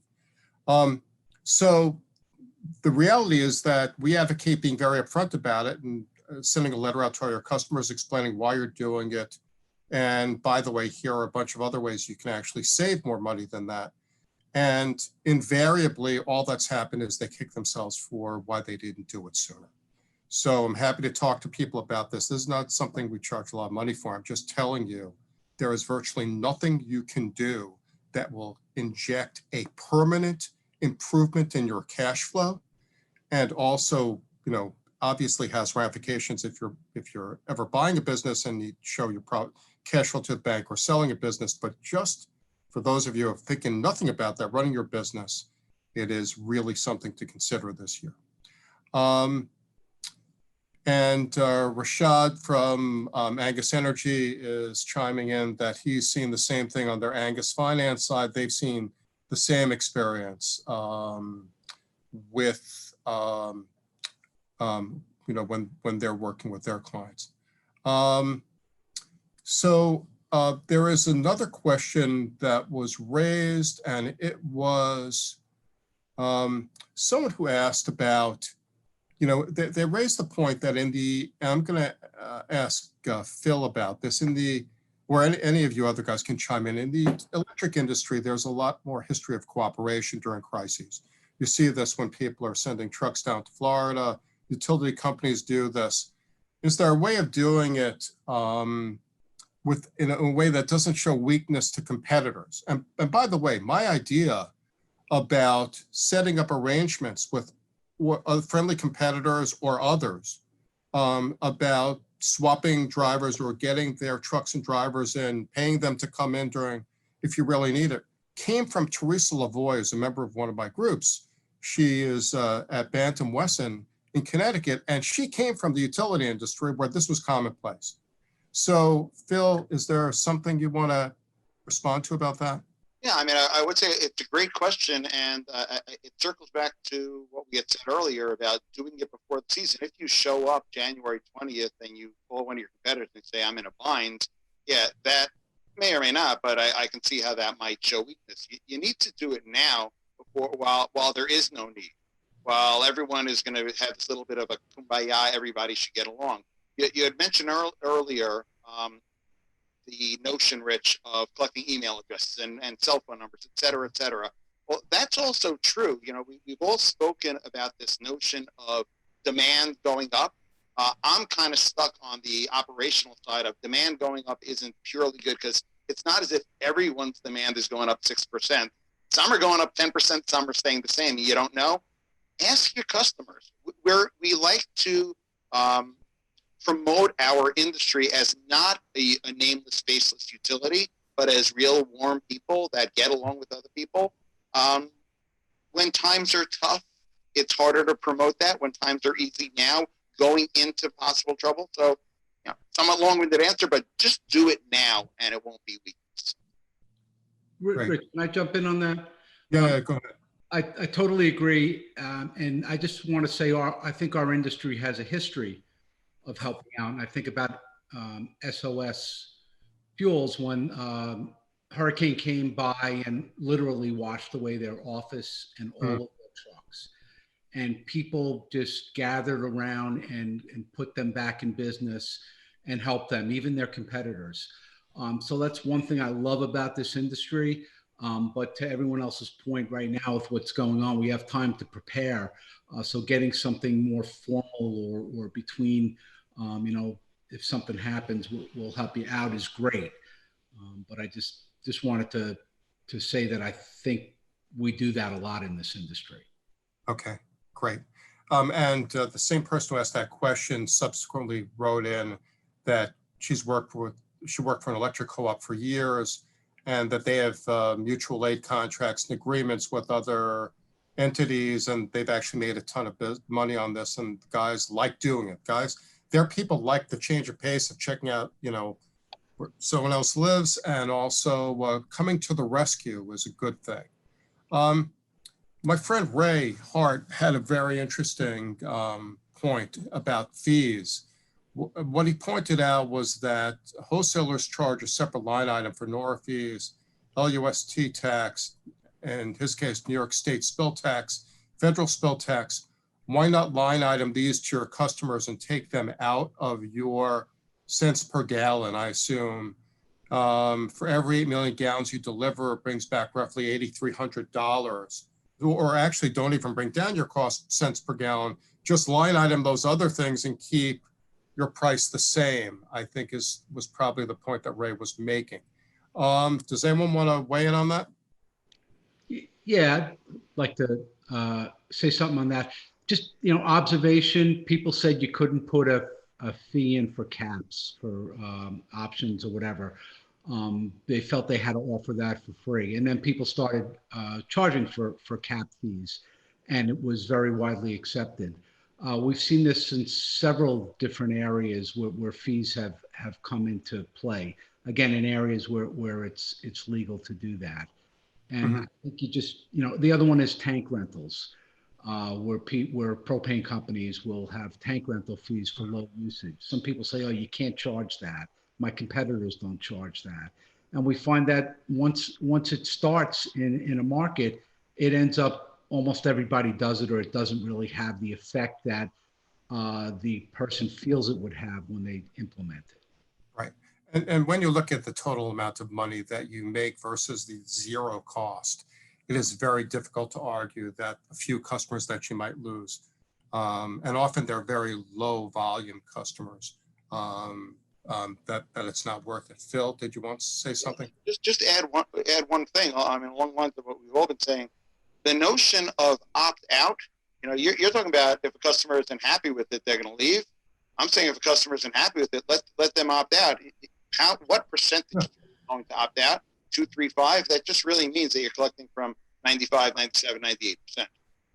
So the reality is that we advocate being very upfront about it, and sending a letter out to all your customers explaining why you're doing it. And by the way, here are a bunch of other ways you can actually save more money than that. And invariably, all that's happened is they kick themselves for why they didn't do it sooner. So I'm happy to talk to people about this. This is not something we charge a lot of money for. I'm just telling you, there is virtually nothing you can do that will inject a permanent improvement in your cash flow, and also, obviously has ramifications if you're ever buying a business and you show your cash flow to the bank, or selling a business. But just for those of you who are thinking nothing about that, running your business, it is really something to consider this year. And Rashad from Angus Energy is chiming in that he's seen the same thing on their Angus Finance side. They've seen the same experience with, when they're working with their clients. So there is another question that was raised, and it was someone who asked about, they raised the point that I'm going to ask Phil about this, or any of you other guys can chime in the electric industry, there's a lot more history of cooperation during crises. You see this when people are sending trucks down to Florida, utility companies do this. Is there a way of doing it in a way that doesn't show weakness to competitors? And by the way, my idea about setting up arrangements with friendly competitors or others about swapping drivers or getting their trucks and drivers in, paying them to come in if you really need it, came from Teresa Lavoie, who's a member of one of my groups. She is at Bantam Wesson in Connecticut, and she came from the utility industry where this was commonplace. So Phil, is there something you want to respond to about that? Yeah, I would say it's a great question, and it circles back to what we had said earlier about doing it before the season. If you show up January 20th and you call one of your competitors and say, I'm in a bind, yeah, that may or may not, but I can see how that might show weakness. You need to do it now while there is no need. well, everyone is going to have this little bit of a kumbaya, everybody should get along. You had mentioned earlier the notion, Rich, of collecting email addresses and cell phone numbers, et cetera, et cetera. Well, that's also true. You know, we've all spoken about this notion of demand going up. I'm kind of stuck on the operational side of demand going up isn't purely good because it's not as if everyone's demand is going up 6%. Some are going up 10%, some are staying the same. You don't know. Ask your customers. We like to promote our industry as not a nameless, faceless utility, but as real warm people that get along with other people. When times are tough, it's harder to promote that. When times are easy now, going into possible trouble. So, you know, somewhat long-winded answer, but just do it now, and it won't be weakness. Rich, can I jump in on that? Yeah, go ahead. I totally agree. And I just want to say I think our industry has a history of helping out. And I think about SOS Fuels when hurricane came by and literally washed away their office and all of their trucks. And people just gathered around and put them back in business and helped them, even their competitors. So that's one thing I love about this industry. But to everyone else's point right now with what's going on, we have time to prepare. So getting something more formal or between, you know, if something happens, we'll help you out is great. But I just wanted to say that I think we do that a lot in this industry. Okay, great. And the same person who asked that question subsequently wrote in that she worked for an electric co-op for years, and that they have mutual aid contracts and agreements with other entities, and they've actually made a ton of money on this, and guys like doing it. Guys, their people like the change of pace of checking out, you know, where someone else lives, and also coming to the rescue is a good thing. My friend Ray Hart had a very interesting point about fees. What he pointed out was that wholesalers charge a separate line item for NORA fees, LUST tax, in his case, New York State spill tax, federal spill tax. Why not line item these to your customers and take them out of your cents per gallon? I assume for every 8 million gallons you deliver, it brings back roughly $8,300. Or actually don't even bring down your cost cents per gallon, just line item those other things and keep your price the same, I think was probably the point that Ray was making. Does anyone want to weigh in on that? Yeah, I'd like to say something on that. Just, you know, observation, people said you couldn't put a fee in for caps, for options or whatever. They felt they had to offer that for free. And then people started charging for cap fees, and it was very widely accepted. We've seen this in several different areas where fees have come into play. Again, in areas where it's legal to do that. And I think you just, you know, the other one is tank rentals, where propane companies will have tank rental fees for low usage. Some people say, oh, you can't charge that. My competitors don't charge that. And we find that once it starts in a market, it ends up almost everybody does it, or it doesn't really have the effect that the person feels it would have when they implement it. Right. And when you look at the total amount of money that you make versus the zero cost, it is very difficult to argue that a few customers that you might lose, and often they're very low volume customers, that it's not worth it. Phil, did you want to say something? Just add one thing. I mean, along the lines of what we've all been saying, the notion of opt out. You know, you're talking about if a customer isn't happy with it, they're going to leave. I'm saying if a customer isn't happy with it, let them opt out. What percentage are going to opt out? 2, 3, 5? That just really means that you're collecting from 95, 97, 98%.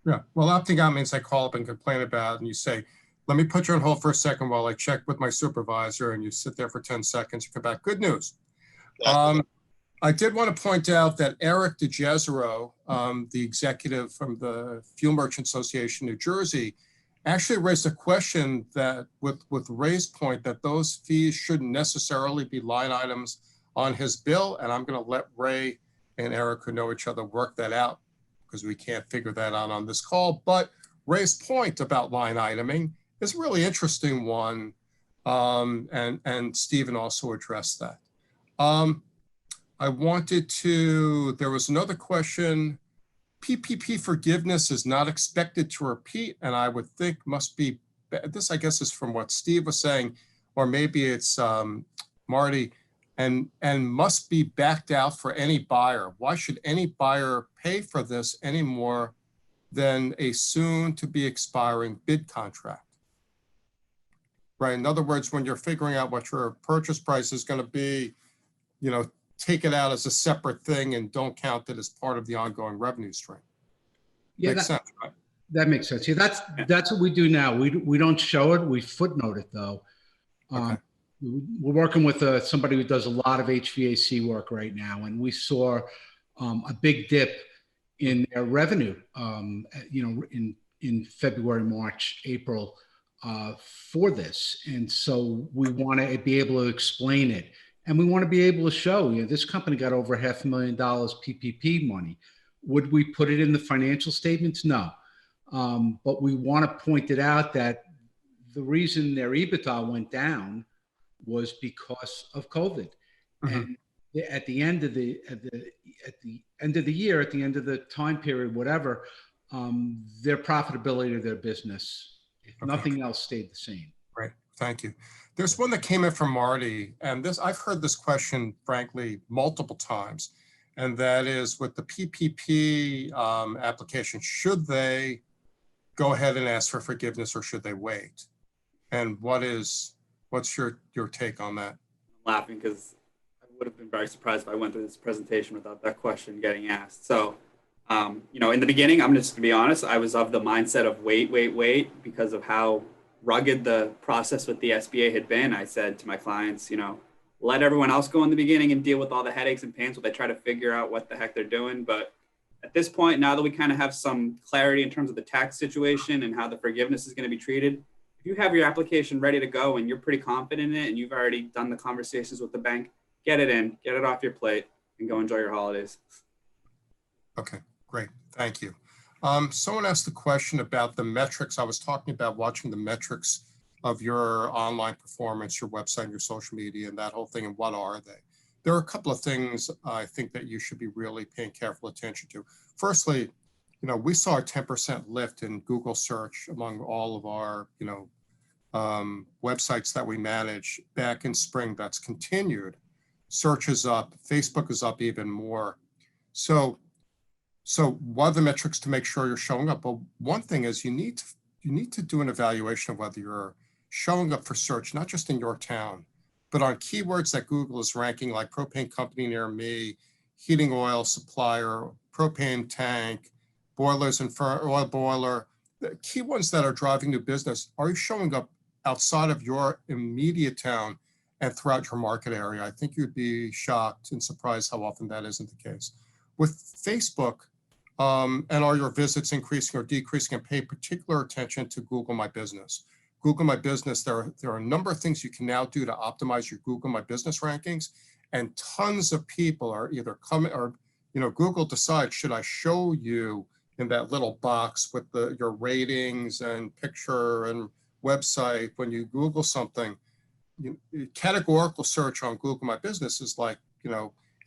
Yeah. Well, opting out means I call up and complain about it, and you say, let me put you on hold for a second while I check with my supervisor, and you sit there for 10 seconds, you come back. Good news. Exactly. I did want to point out that Eric DeGesero, the executive from the Fuel Merchant Association, New Jersey, actually raised a question that with Ray's point that those fees shouldn't necessarily be line items on his bill. And I'm going to let Ray and Eric, who know each other, work that out, because we can't figure that out on this call. But Ray's point about line iteming is a really interesting one. And Stephen also addressed that. There was another question. PPP forgiveness is not expected to repeat, and I would think must be, this I guess is from what Steve was saying, or maybe it's Marty, and must be backed out for any buyer. Why should any buyer pay for this any more than a soon to be expiring bid contract? Right. In other words, when you're figuring out what your purchase price is going to be, take it out as a separate thing and don't count it as part of the ongoing revenue stream. Yeah, Makes sense, right? that makes sense. Yeah, that's what we do now. We don't show it. We footnote it though. Okay. We're working with somebody who does a lot of HVAC work right now, and we saw a big dip in their revenue. In February, March, April for this, and so we want to be able to explain it. And we want to be able to show, this company got over $500,000 PPP money. Would we put it in the financial statements? No. But we want to point it out that the reason their EBITDA went down was because of COVID. Mm-hmm. And at the end of the year, at the end of the time period, whatever, their profitability of their business, if nothing else, stayed the same. Right. Thank you. There's one that came in from Marty, and I've heard this question, frankly, multiple times, and that is with the PPP application, should they go ahead and ask for forgiveness or should they wait? And what's your take on that? I'm laughing because I would have been very surprised if I went through this presentation without that question getting asked. So, in the beginning, I'm just going to be honest, I was of the mindset of wait, because of how rugged the process with the SBA had been. I said to my clients, let everyone else go in the beginning and deal with all the headaches and pains while they try to figure out what the heck they're doing. But at this point, now that we kind of have some clarity in terms of the tax situation and how the forgiveness is going to be treated, if you have your application ready to go and you're pretty confident in it and you've already done the conversations with the bank, get it in, get it off your plate, and go enjoy your holidays. Okay, great. Thank you. Someone asked the question about the metrics. I was talking about watching the metrics of your online performance, your website, your social media, and that whole thing, and what are they? There are a couple of things I think that you should be really paying careful attention to. Firstly, we saw a 10% lift in Google search among all of our, websites that we manage back in spring. That's continued. Search is up. Facebook is up even more. So what are the metrics to make sure you're showing up? Well, one thing is you need to do an evaluation of whether you're showing up for search, not just in your town, but on keywords that Google is ranking, like propane company near me, heating oil supplier, propane tank, boilers and oil boiler, the key ones that are driving new business. Are you showing up outside of your immediate town and throughout your market area? I think you'd be shocked and surprised how often that isn't the case. With Facebook, and are your visits increasing or decreasing, and pay particular attention to Google My Business. Google My Business, there are a number of things you can now do to optimize your Google My Business rankings, and tons of people are either coming or, Google decides, should I show you in that little box with your ratings and picture and website when you Google something? Categorical search on Google My Business is like,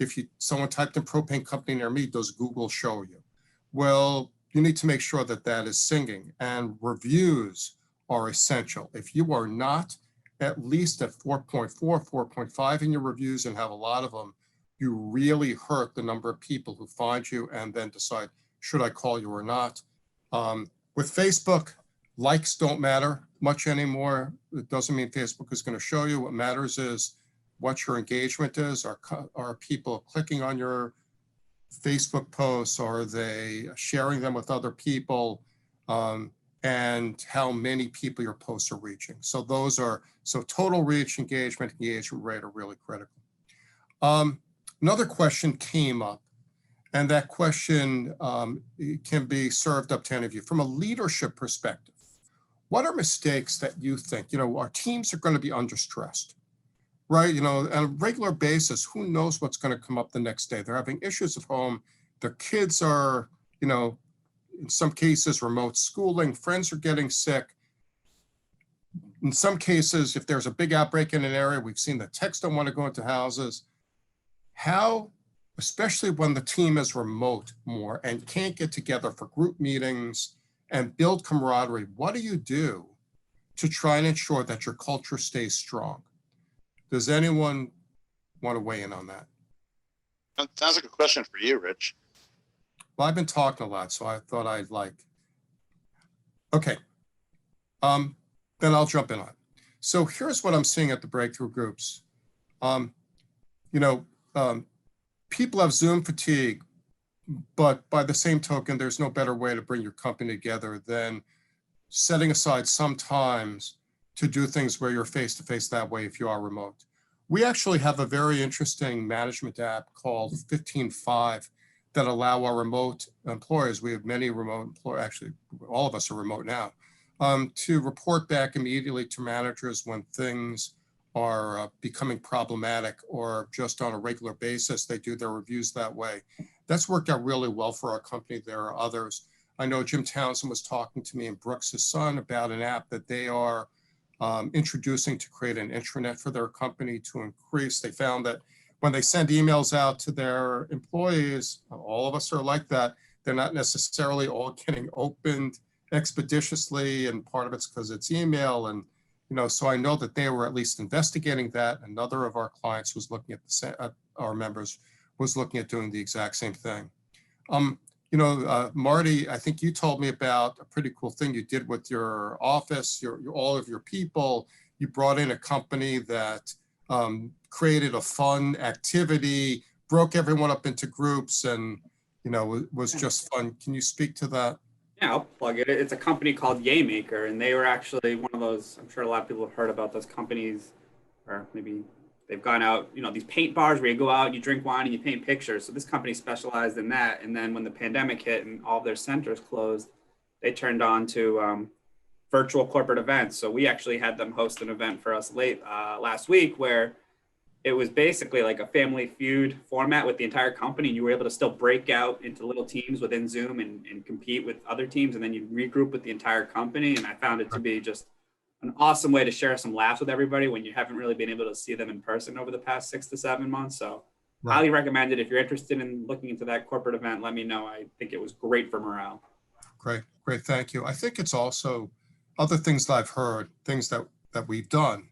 if someone typed in propane company near me, does Google show you? Well, you need to make sure that is singing, and reviews are essential. If you are not at least at 4.4, 4.5 in your reviews and have a lot of them, you really hurt the number of people who find you and then decide, should I call you or not? With Facebook, likes don't matter much anymore. It doesn't mean Facebook is going to show you. What matters is what your engagement is. Are people clicking on your Facebook posts? Are they sharing them with other people? And how many people your posts are reaching. So total reach, engagement rate are really critical. Another question came up, and that question can be served up to any of you. From a leadership perspective, what are mistakes that you think, our teams are going to be under stressed, right? On a regular basis, who knows what's going to come up the next day? They're having issues at home. Their kids are, in some cases, remote schooling, friends are getting sick. In some cases, if there's a big outbreak in an area, we've seen that techs don't want to go into houses. How, especially when the team is remote more and can't get together for group meetings and build camaraderie, what do you do to try and ensure that your culture stays strong? Does anyone want to weigh in on that? That sounds like a question for you, Rich. Well, I've been talking a lot, so I thought I'd okay. Then I'll jump in on it. So here's what I'm seeing at the breakthrough groups. People have Zoom fatigue, but by the same token, there's no better way to bring your company together than setting aside some times to do things where you're face-to-face that way if you are remote. We actually have a very interesting management app called 15.5 that allow our remote employees, we have many remote employees, actually all of us are remote now, to report back immediately to managers when things are becoming problematic, or just on a regular basis, they do their reviews that way. That's worked out really well for our company. There are others. I know Jim Townsend was talking to me and Brooks, his son, about an app that they are introducing to create an intranet for their company to increase. They found that when they send emails out to their employees, all of us are like that, they're not necessarily all getting opened expeditiously, and part of it's because it's email. And so I know that they were at least investigating that. Another of our clients was looking at our members was looking at doing the exact same thing. Marty, I think you told me about a pretty cool thing you did with your office, all of your people. You brought in a company that created a fun activity, broke everyone up into groups, and was just fun. Can you speak to that? Yeah, I'll plug it. It's a company called Yaymaker, and they were actually one of those, I'm sure a lot of people have heard about those companies, or maybe they've gone out, these paint bars where you go out, you drink wine and you paint pictures. So this company specialized in that. And then when the pandemic hit and all of their centers closed, they turned on to virtual corporate events. So we actually had them host an event for us last week where it was basically like a Family Feud format with the entire company. And you were able to still break out into little teams within Zoom and compete with other teams. And then you regroup with the entire company. And I found it to be just an awesome way to share some laughs with everybody when you haven't really been able to see them in person over the past 6 to 7 months. So highly recommend it. If you're interested in looking into that corporate event, let me know. I think it was great for morale. Great. Thank you. I think it's also other things that I've heard, things that we've done,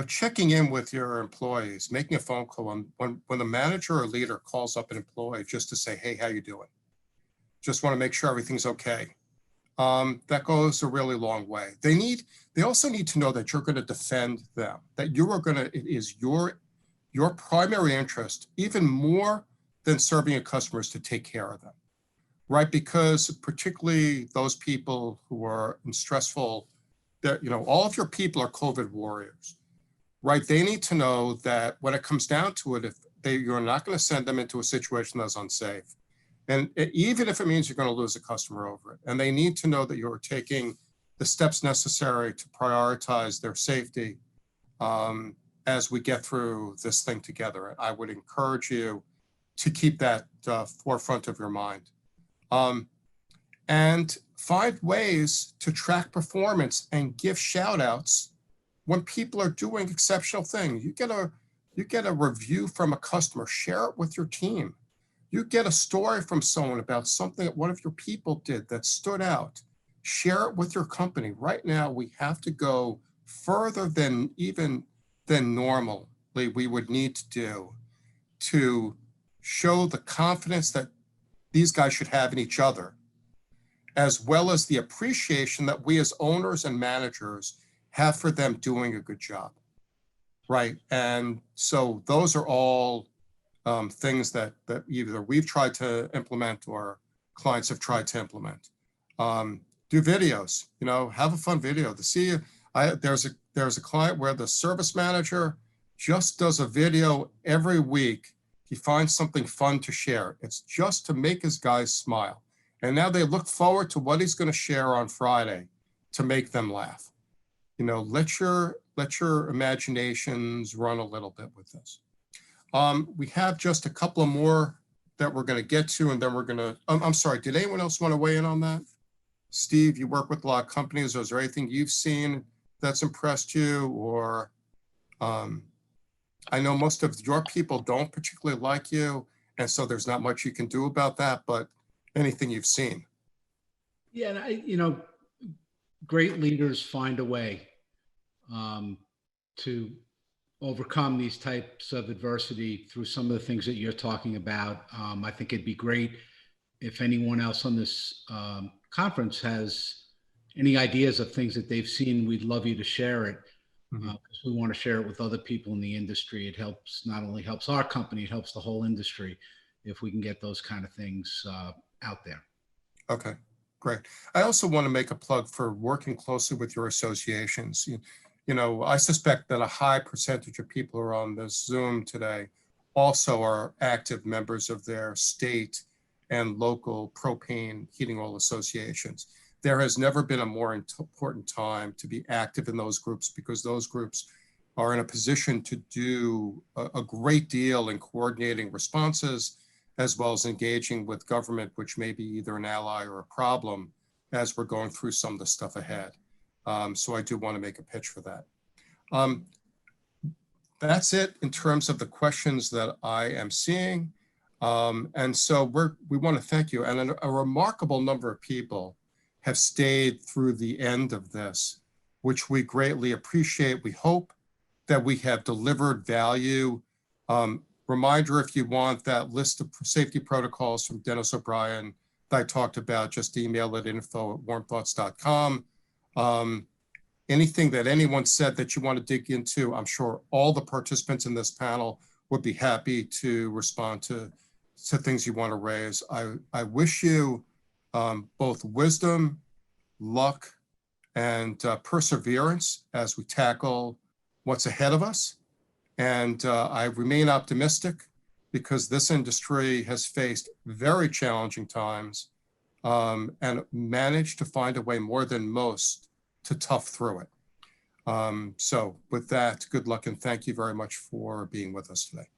checking in with your employees, making a phone call when the manager or leader calls up an employee just to say, hey, how you doing? Just want to make sure everything's okay. That goes a really long way. They also need to know that you're going to defend them, that it is your primary interest, even more than serving your customers, to take care of them, right? Because particularly those people who are in stressful, all of your people are COVID warriors, right? They need to know that when it comes down to it, you're not going to send them into a situation that's unsafe. And even if it means you're going to lose a customer over it, and they need to know that you're taking the steps necessary to prioritize their safety as we get through this thing together. I would encourage you to keep that forefront of your mind. And find ways to track performance and give shout outs when people are doing exceptional things. You get a review from a customer, share it with your team. You get a story from someone about something that one of your people did that stood out. Share it with your company. Right now, we have to go further than normally we would need to do to show the confidence that these guys should have in each other, as well as the appreciation that we as owners and managers have for them doing a good job, right? And so those are all things that either we've tried to implement or clients have tried to implement. Do videos, have a fun video. There's a client where the service manager just does a video every week. He finds something fun to share. It's just to make his guys smile. And now they look forward to what he's going to share on Friday to make them laugh. Let your imaginations run a little bit with this. We have just a couple of more that we're going to get to, and then we're going to, I'm sorry, did anyone else want to weigh in on that? Steve, you work with a lot of companies. Is there anything you've seen that's impressed you? Or I know most of your people don't particularly like you, and so there's not much you can do about that, but anything you've seen? Yeah, and great leaders find a way to overcome these types of adversity through some of the things that you're talking about. I think it'd be great if anyone else on this conference has any ideas of things that they've seen. We'd love you to share it, because we want to share it with other people in the industry. It helps, not only helps our company, it helps the whole industry if we can get those kind of things out there. Okay, great. I also want to make a plug for working closely with your associations. You know, I suspect that a high percentage of people who are on this Zoom today also are active members of their state and local propane heating oil associations. There has never been a more important time to be active in those groups, because those groups are in a position to do a great deal in coordinating responses, as well as engaging with government, which may be either an ally or a problem as we're going through some of the stuff ahead. So I do want to make a pitch for that. That's it in terms of the questions that I am seeing. And so we want to thank you. And a remarkable number of people have stayed through the end of this, which we greatly appreciate. We hope that we have delivered value. Reminder, if you want that list of safety protocols from Dennis O'Brien that I talked about, just email at info@warmthoughts.com. Anything that anyone said that you want to dig into, I'm sure all the participants in this panel would be happy to respond to things you want to raise. I wish you both wisdom, luck, and perseverance as we tackle what's ahead of us. And I remain optimistic, because this industry has faced very challenging times and managed to find a way more than most to tough through it. So with that, good luck and thank you very much for being with us today.